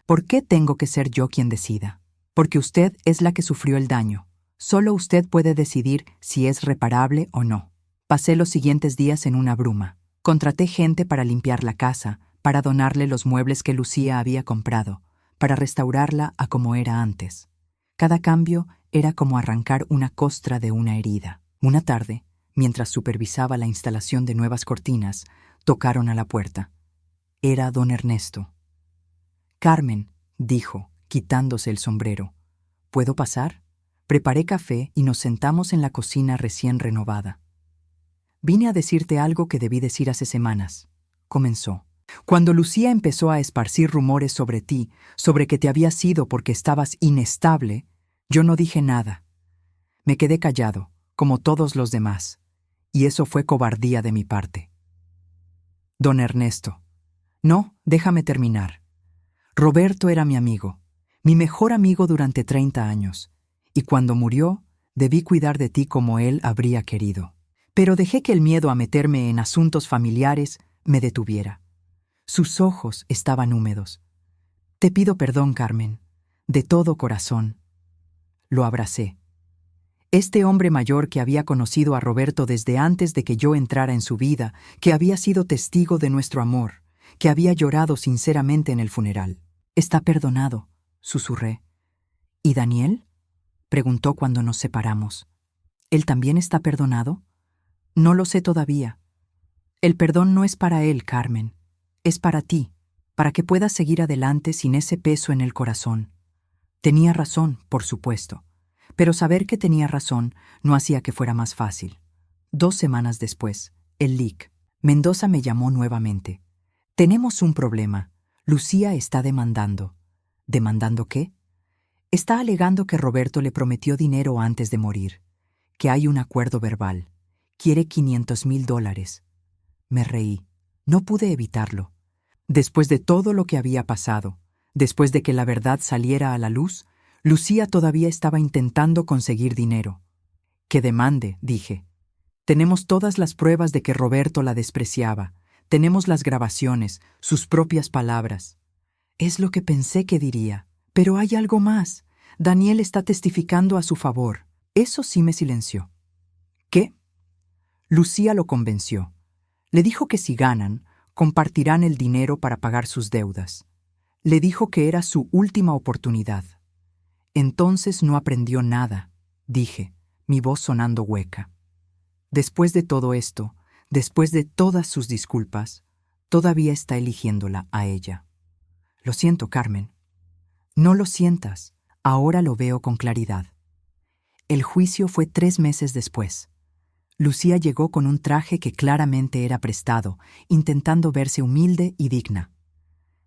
«¿Por qué tengo que ser yo quien decida?». «Porque usted es la que sufrió el daño. Solo usted puede decidir si es reparable o no». Pasé los siguientes días en una bruma. Contraté gente para limpiar la casa, para donarle los muebles que Lucía había comprado, para restaurarla a como era antes. Cada cambio era como arrancar una costra de una herida. Una tarde, mientras supervisaba la instalación de nuevas cortinas, tocaron a la puerta. Era don Ernesto. «Carmen», dijo, quitándose el sombrero, «¿puedo pasar?». Preparé café y nos sentamos en la cocina recién renovada. «Vine a decirte algo que debí decir hace semanas», comenzó. «Cuando Lucía empezó a esparcir rumores sobre ti, sobre que te habías ido porque estabas inestable, yo no dije nada. Me quedé callado, como todos los demás, y eso fue cobardía de mi parte». «Don Ernesto». «No, déjame terminar. Roberto era mi amigo, mi mejor amigo durante 30 años, y cuando murió, debí cuidar de ti como él habría querido. Pero dejé que el miedo a meterme en asuntos familiares me detuviera. Sus ojos estaban húmedos. «Te pido perdón, Carmen, de todo corazón». Lo abracé. Este hombre mayor que había conocido a Roberto desde antes de que yo entrara en su vida, que había sido testigo de nuestro amor, que había llorado sinceramente en el funeral. «Está perdonado», susurré. «¿Y Daniel?», preguntó cuando nos separamos. «¿Él también está perdonado?». «No lo sé todavía. El perdón no es para él, Carmen. Es para ti». para que puedas seguir adelante sin ese peso en el corazón. Tenía razón, por supuesto, pero saber que tenía razón no hacía que fuera más fácil. 2 semanas después, el LIC. Mendoza me llamó nuevamente. Tenemos un problema. Lucía está demandando. ¿Demandando qué? Está alegando que Roberto le prometió dinero antes de morir, que hay un acuerdo verbal. Quiere $500,000. Me reí. No pude evitarlo. Después de todo lo que había pasado, después de que la verdad saliera a la luz, Lucía todavía estaba intentando conseguir dinero. Que demande, dije. Tenemos todas las pruebas de que Roberto la despreciaba. Tenemos las grabaciones, sus propias palabras. Es lo que pensé que diría. Pero hay algo más. Daniel está testificando a su favor. Eso sí me silenció. ¿Qué? Lucía lo convenció. Le dijo que si ganan, compartirán el dinero para pagar sus deudas. Le dijo que era su última oportunidad. Entonces no aprendió nada, dije, mi voz sonando hueca. Después de todo esto, después de todas sus disculpas, todavía está eligiéndola a ella. Lo siento, Carmen. No lo sientas, ahora lo veo con claridad. El juicio fue 3 meses después. Lucía llegó con un traje que claramente era prestado, intentando verse humilde y digna.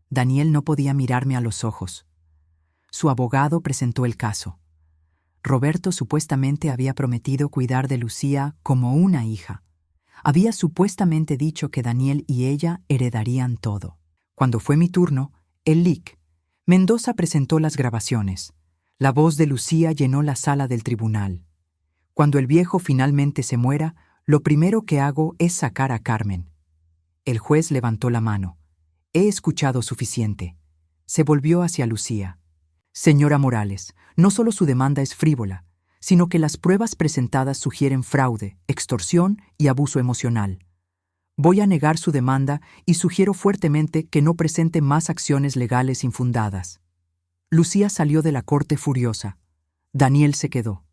Daniel no podía mirarme a los ojos. Su abogado presentó el caso. Roberto supuestamente había prometido cuidar de Lucía como una hija. Había supuestamente dicho que Daniel y ella heredarían todo. Cuando fue mi turno, el LIC. Mendoza presentó las grabaciones. La voz de Lucía llenó la sala del tribunal. Cuando el viejo finalmente se muera, lo primero que hago es sacar a Carmen. El juez levantó la mano. He escuchado suficiente. Se volvió hacia Lucía. Señora Morales, no solo su demanda es frívola, sino que las pruebas presentadas sugieren fraude, extorsión y abuso emocional. Voy a negar su demanda y sugiero fuertemente que no presente más acciones legales infundadas. Lucía salió de la corte furiosa. Daniel se quedó.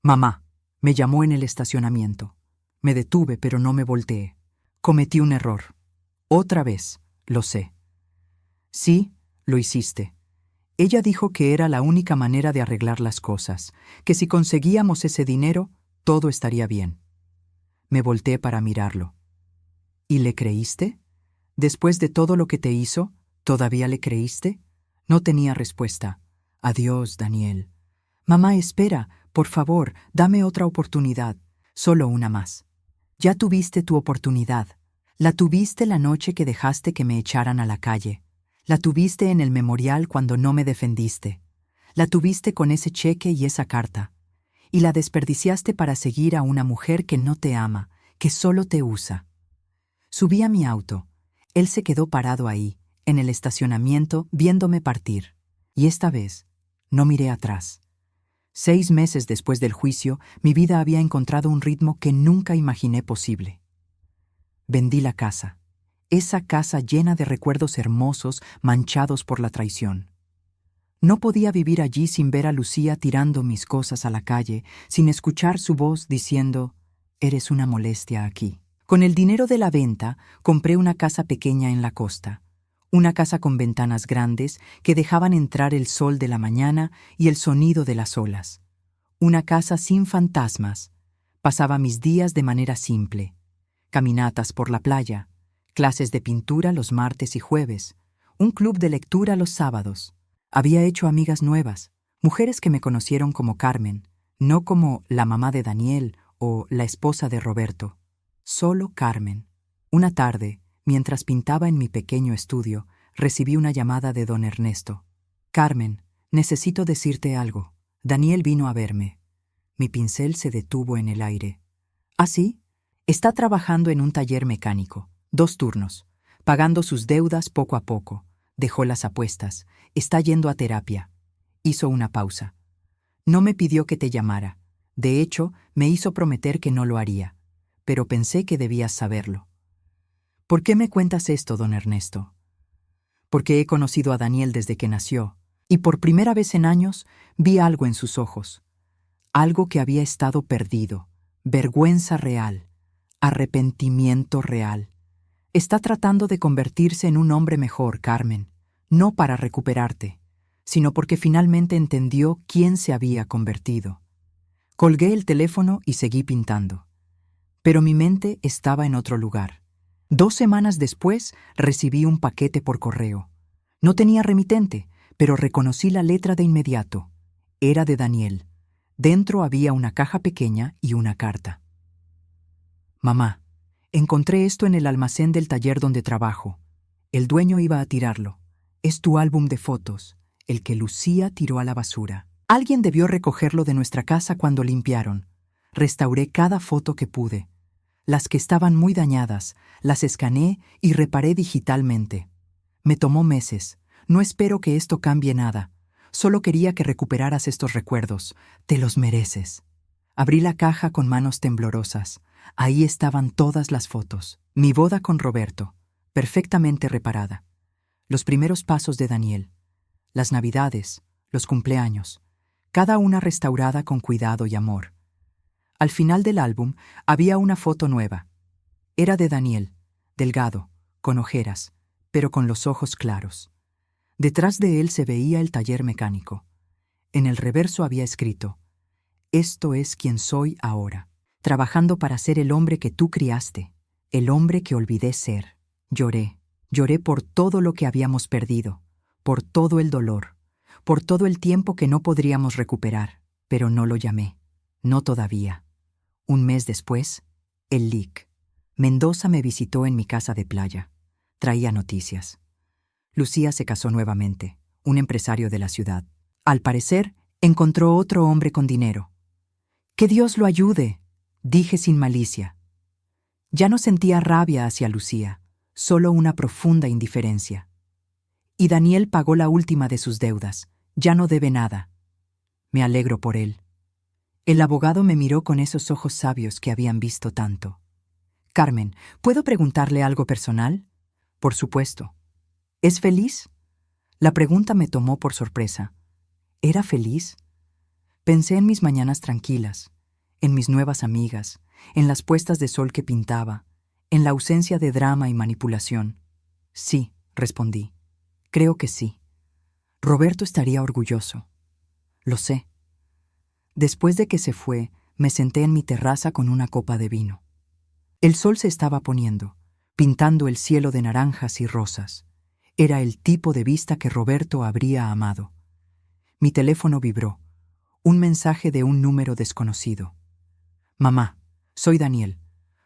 Mamá, me llamó en el estacionamiento. Me detuve, pero no me volteé. Cometí un error. Otra vez, lo sé. Sí, lo hiciste. Ella dijo que era la única manera de arreglar las cosas, que si conseguíamos ese dinero, todo estaría bien. Me volteé para mirarlo. ¿Y le creíste? Después de todo lo que te hizo, ¿todavía le creíste? No tenía respuesta. Adiós, Daniel. Mamá, espera, por favor, dame otra oportunidad. Solo una más. Ya tuviste tu oportunidad. La tuviste la noche que dejaste que me echaran a la calle. La tuviste en el memorial cuando no me defendiste. La tuviste con ese cheque y esa carta. Y la desperdiciaste para seguir a una mujer que no te ama, que solo te usa. Subí a mi auto. Él se quedó parado ahí, en el estacionamiento, viéndome partir. Y esta vez, no miré atrás. 6 meses después del juicio, mi vida había encontrado un ritmo que nunca imaginé posible. Vendí la casa. Esa casa llena de recuerdos hermosos manchados por la traición. No podía vivir allí sin ver a Lucía tirando mis cosas a la calle, sin escuchar su voz diciendo, «Eres una molestia aquí». Con el dinero de la venta, compré una casa pequeña en la costa. Una casa con ventanas grandes que dejaban entrar el sol de la mañana y el sonido de las olas. Una casa sin fantasmas. Pasaba mis días de manera simple. Caminatas por la playa. Clases de pintura los martes y jueves, un club de lectura los sábados. Había hecho amigas nuevas, mujeres que me conocieron como Carmen, no como la mamá de Daniel o la esposa de Roberto. Solo Carmen. Una tarde, mientras pintaba en mi pequeño estudio, recibí una llamada de don Ernesto. Carmen, necesito decirte algo. Daniel vino a verme. Mi pincel se detuvo en el aire. ¿Ah, sí? Está trabajando en un taller mecánico. 2 turnos, pagando sus deudas poco a poco. Dejó las apuestas. Está yendo a terapia. Hizo una pausa. No me pidió que te llamara. De hecho, me hizo prometer que no lo haría. Pero pensé que debías saberlo. ¿Por qué me cuentas esto, don Ernesto? Porque he conocido a Daniel desde que nació, y por primera vez en años vi algo en sus ojos. Algo que había estado perdido. Vergüenza real. Arrepentimiento real. Está tratando de convertirse en un hombre mejor, Carmen, no para recuperarte, sino porque finalmente entendió quién se había convertido. Colgué el teléfono y seguí pintando. Pero mi mente estaba en otro lugar. 2 semanas después recibí un paquete por correo. No tenía remitente, pero reconocí la letra de inmediato. Era de Daniel. Dentro había una caja pequeña y una carta. Mamá, encontré esto en el almacén del taller donde trabajo. El dueño iba a tirarlo. Es tu álbum de fotos, el que Lucía tiró a la basura. Alguien debió recogerlo de nuestra casa cuando limpiaron. Restauré cada foto que pude. Las que estaban muy dañadas, las escaneé y reparé digitalmente. Me tomó meses. No espero que esto cambie nada. Solo quería que recuperaras estos recuerdos. Te los mereces. Abrí la caja con manos temblorosas. Ahí estaban todas las fotos. Mi boda con Roberto, perfectamente reparada. Los primeros pasos de Daniel. Las navidades, los cumpleaños. Cada una restaurada con cuidado y amor. Al final del álbum había una foto nueva. Era de Daniel, delgado, con ojeras, pero con los ojos claros. Detrás de él se veía el taller mecánico. En el reverso había escrito: «Esto es quien soy ahora, trabajando para ser el hombre que tú criaste, el hombre que olvidé ser». Lloré por todo lo que habíamos perdido, por todo el dolor, por todo el tiempo que no podríamos recuperar, pero no lo llamé, no todavía. Un mes después, el leak. Mendoza me visitó en mi casa de playa. Traía noticias. Lucía se casó nuevamente, un empresario de la ciudad. Al parecer, encontró otro hombre con dinero. «Que Dios lo ayude», dije sin malicia. Ya no sentía rabia hacia Lucía, solo una profunda indiferencia. Y Daniel pagó la última de sus deudas. Ya no debe nada. Me alegro por él. El abogado me miró con esos ojos sabios que habían visto tanto. «Carmen, ¿puedo preguntarle algo personal?» «Por supuesto». «¿Es feliz?» La pregunta me tomó por sorpresa. ¿Era feliz? Pensé en mis mañanas tranquilas, en mis nuevas amigas, en las puestas de sol que pintaba, en la ausencia de drama y manipulación. «Sí», respondí. «Creo que sí. Roberto estaría orgulloso. Lo sé». Después de que se fue, me senté en mi terraza con una copa de vino. El sol se estaba poniendo, pintando el cielo de naranjas y rosas. Era el tipo de vista que Roberto habría amado. Mi teléfono vibró. Un mensaje de un número desconocido. «Mamá, soy Daniel.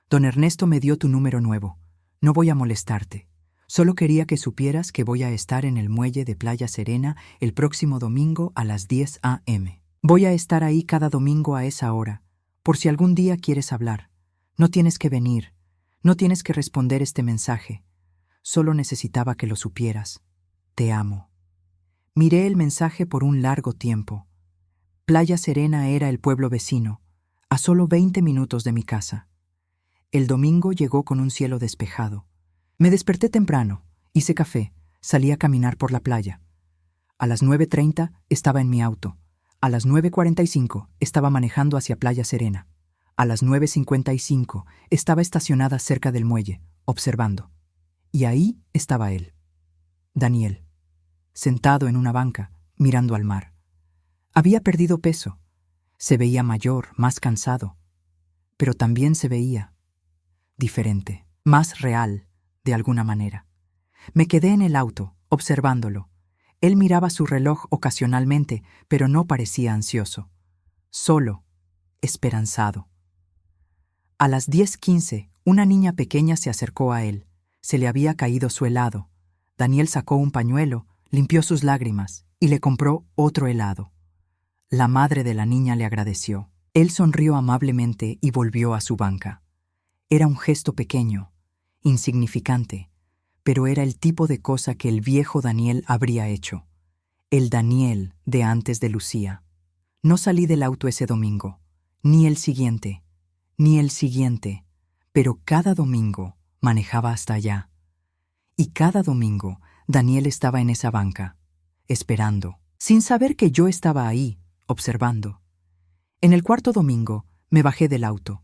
Don Ernesto me dio tu número nuevo. No voy a molestarte. Solo quería que supieras que voy a estar en el muelle de Playa Serena el próximo domingo a las 10 a.m. Voy a estar ahí cada domingo a esa hora, por si algún día quieres hablar. No tienes que venir, no tienes que responder este mensaje. Solo necesitaba que lo supieras. Te amo». Miré el mensaje por un largo tiempo. Playa Serena era el pueblo vecino, a solo 20 minutos de mi casa. El domingo llegó con un cielo despejado. Me desperté temprano, hice café, salí a caminar por la playa. A las 9:30 estaba en mi auto. A las 9:45 estaba manejando hacia Playa Serena. A las 9:55 estaba estacionada cerca del muelle, observando. Y ahí estaba él, Daniel, sentado en una banca, mirando al mar. Había perdido peso. Se veía mayor, más cansado. Pero también se veía diferente, más real, de alguna manera. Me quedé en el auto, observándolo. Él miraba su reloj ocasionalmente, pero no parecía ansioso. Solo, esperanzado. A las 10:15, una niña pequeña se acercó a él. Se le había caído su helado. Daniel sacó un pañuelo, limpió sus lágrimas y le compró otro helado. La madre de la niña le agradeció. Él sonrió amablemente y volvió a su banca. Era un gesto pequeño, insignificante, pero era el tipo de cosa que el viejo Daniel habría hecho. El Daniel de antes de Lucía. No salí del auto ese domingo, ni el siguiente, pero cada domingo manejaba hasta allá. Y cada domingo Daniel estaba en esa banca, esperando, sin saber que yo estaba ahí, observando. En el cuarto domingo me bajé del auto.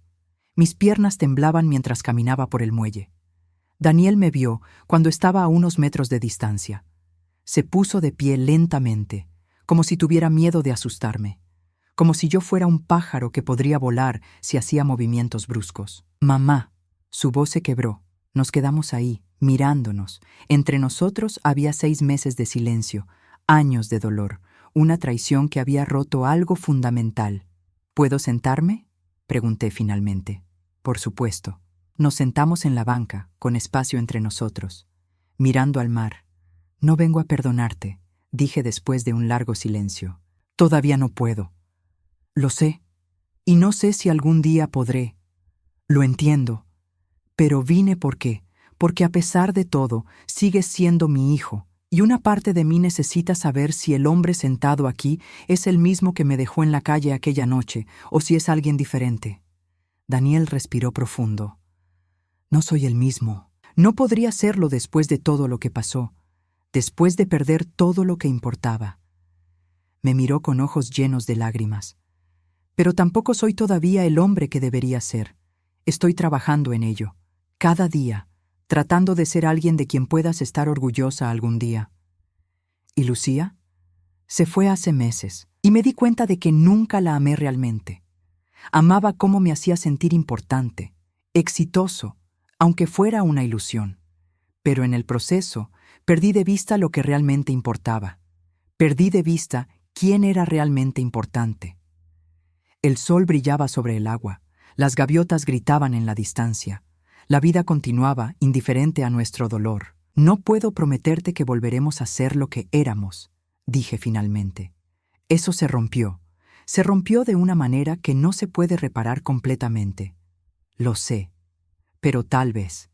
Mis piernas temblaban mientras caminaba por el muelle. Daniel me vio cuando estaba a unos metros de distancia. Se puso de pie lentamente, como si tuviera miedo de asustarme, como si yo fuera un pájaro que podría volar si hacía movimientos bruscos. Mamá. Su voz se quebró. Nos quedamos ahí, mirándonos. Entre nosotros había 6 meses de silencio, años de dolor, una traición que había roto algo fundamental. ¿Puedo sentarme?, pregunté finalmente. Por supuesto. Nos sentamos en la banca, con espacio entre nosotros, mirando al mar. No vengo a perdonarte, dije después de un largo silencio. Todavía no puedo. Lo sé, y no sé si algún día podré. Lo entiendo. Pero vine porque a pesar de todo, sigues siendo mi hijo, y una parte de mí necesita saber si el hombre sentado aquí es el mismo que me dejó en la calle aquella noche, o si es alguien diferente. Daniel respiró profundo. No soy el mismo. No podría serlo después de todo lo que pasó, después de perder todo lo que importaba. Me miró con ojos llenos de lágrimas. Pero tampoco soy todavía el hombre que debería ser. Estoy trabajando en ello, cada día, tratando de ser alguien de quien puedas estar orgullosa algún día. ¿Y Lucía? Se fue hace meses, y me di cuenta de que nunca la amé realmente. Amaba cómo me hacía sentir importante, exitoso, aunque fuera una ilusión. Pero en el proceso, perdí de vista lo que realmente importaba. Perdí de vista quién era realmente importante. El sol brillaba sobre el agua, las gaviotas gritaban en la distancia. La vida continuaba, indiferente a nuestro dolor. No puedo prometerte que volveremos a ser lo que éramos, dije finalmente. Eso se rompió. Se rompió de una manera que no se puede reparar completamente. Lo sé. Pero tal vez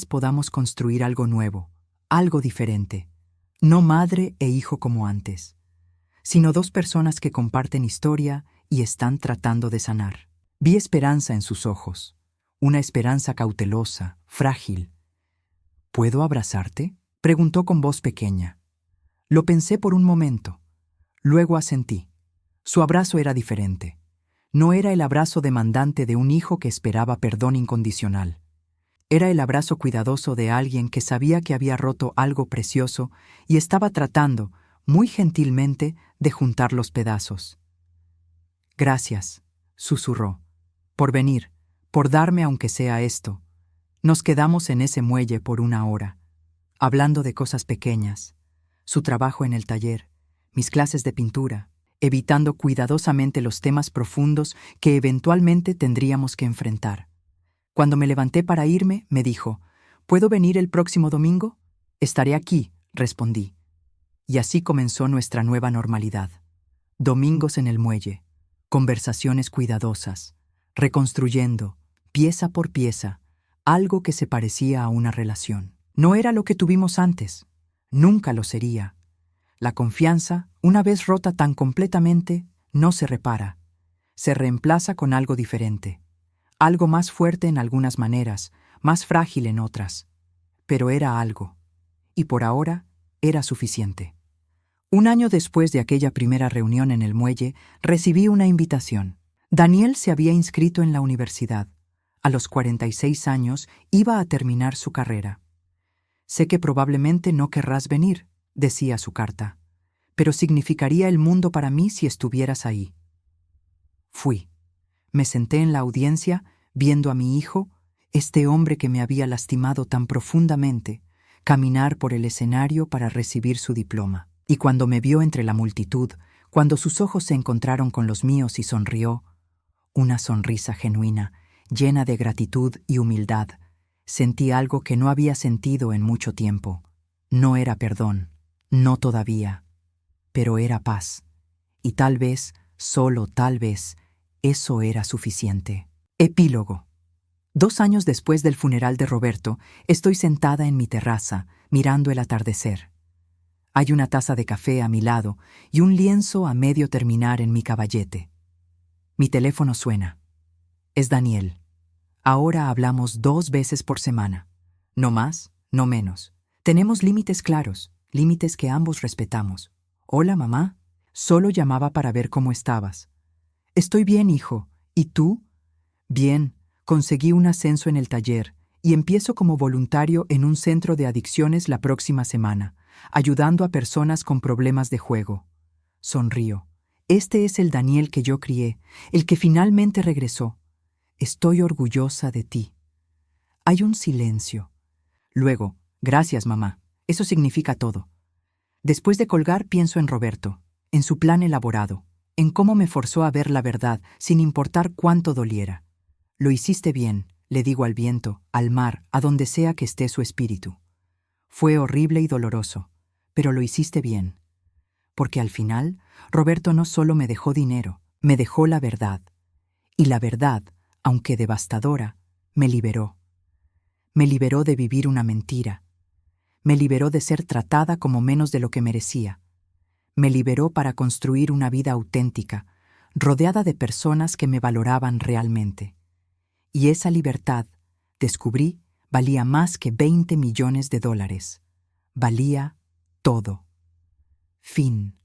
podamos construir algo nuevo, algo diferente. No madre e hijo como antes, sino 2 personas que comparten historia y están tratando de sanar. Vi esperanza en sus ojos, una esperanza cautelosa, frágil. ¿Puedo abrazarte?, preguntó con voz pequeña. Lo pensé por un momento. Luego asentí. Su abrazo era diferente. No era el abrazo demandante de un hijo que esperaba perdón incondicional. Era el abrazo cuidadoso de alguien que sabía que había roto algo precioso y estaba tratando, muy gentilmente, de juntar los pedazos. Gracias, susurró, por venir, por darme aunque sea esto. Nos quedamos en ese muelle por 1 hora, hablando de cosas pequeñas, su trabajo en el taller, mis clases de pintura, evitando cuidadosamente los temas profundos que eventualmente tendríamos que enfrentar. Cuando me levanté para irme, me dijo, ¿puedo venir el próximo domingo? Estaré aquí, respondí. Y así comenzó nuestra nueva normalidad. Domingos en el muelle, conversaciones cuidadosas, reconstruyendo, pieza por pieza, algo que se parecía a una relación. No era lo que tuvimos antes, nunca lo sería. La confianza, una vez rota tan completamente, no se repara. Se reemplaza con algo diferente. Algo más fuerte en algunas maneras, más frágil en otras. Pero era algo. Y por ahora, era suficiente. 1 año después de aquella primera reunión en el muelle, recibí una invitación. Daniel se había inscrito en la universidad. A los 46 años iba a terminar su carrera. Sé que probablemente no querrás venir, decía su carta, pero significaría el mundo para mí si estuvieras ahí. Fui. Me senté en la audiencia, viendo a mi hijo, este hombre que me había lastimado tan profundamente, caminar por el escenario para recibir su diploma. Y cuando me vio entre la multitud, cuando sus ojos se encontraron con los míos y sonrió, una sonrisa genuina, llena de gratitud y humildad, sentí algo que no había sentido en mucho tiempo. No era perdón, no todavía, pero era paz. Y tal vez, solo tal vez, eso era suficiente. Epílogo. 2 años después del funeral de Roberto, estoy sentada en mi terraza, mirando el atardecer. Hay una taza de café a mi lado y un lienzo a medio terminar en mi caballete. Mi teléfono suena. Es Daniel. Ahora hablamos 2 veces por semana. No más, no menos. Tenemos límites claros, límites que ambos respetamos. Hola, mamá. Solo llamaba para ver cómo estabas. Estoy bien, hijo. ¿Y tú? Bien. Conseguí un ascenso en el taller y empiezo como voluntario en un centro de adicciones la próxima semana, ayudando a personas con problemas de juego. Sonrío. Este es el Daniel que yo crié, el que finalmente regresó. Estoy orgullosa de ti. Hay un silencio. Luego, gracias, mamá. Eso significa todo. Después de colgar pienso en Roberto, en su plan elaborado, en cómo me forzó a ver la verdad sin importar cuánto doliera. Lo hiciste bien, le digo al viento, al mar, a donde sea que esté su espíritu. Fue horrible y doloroso, pero lo hiciste bien. Porque al final, Roberto no solo me dejó dinero, me dejó la verdad. Y la verdad, aunque devastadora, me liberó. Me liberó de vivir una mentira. Me liberó de ser tratada como menos de lo que merecía. Me liberó para construir una vida auténtica, rodeada de personas que me valoraban realmente. Y esa libertad, descubrí, valía más que 20 millones de dólares. Valía todo. Fin.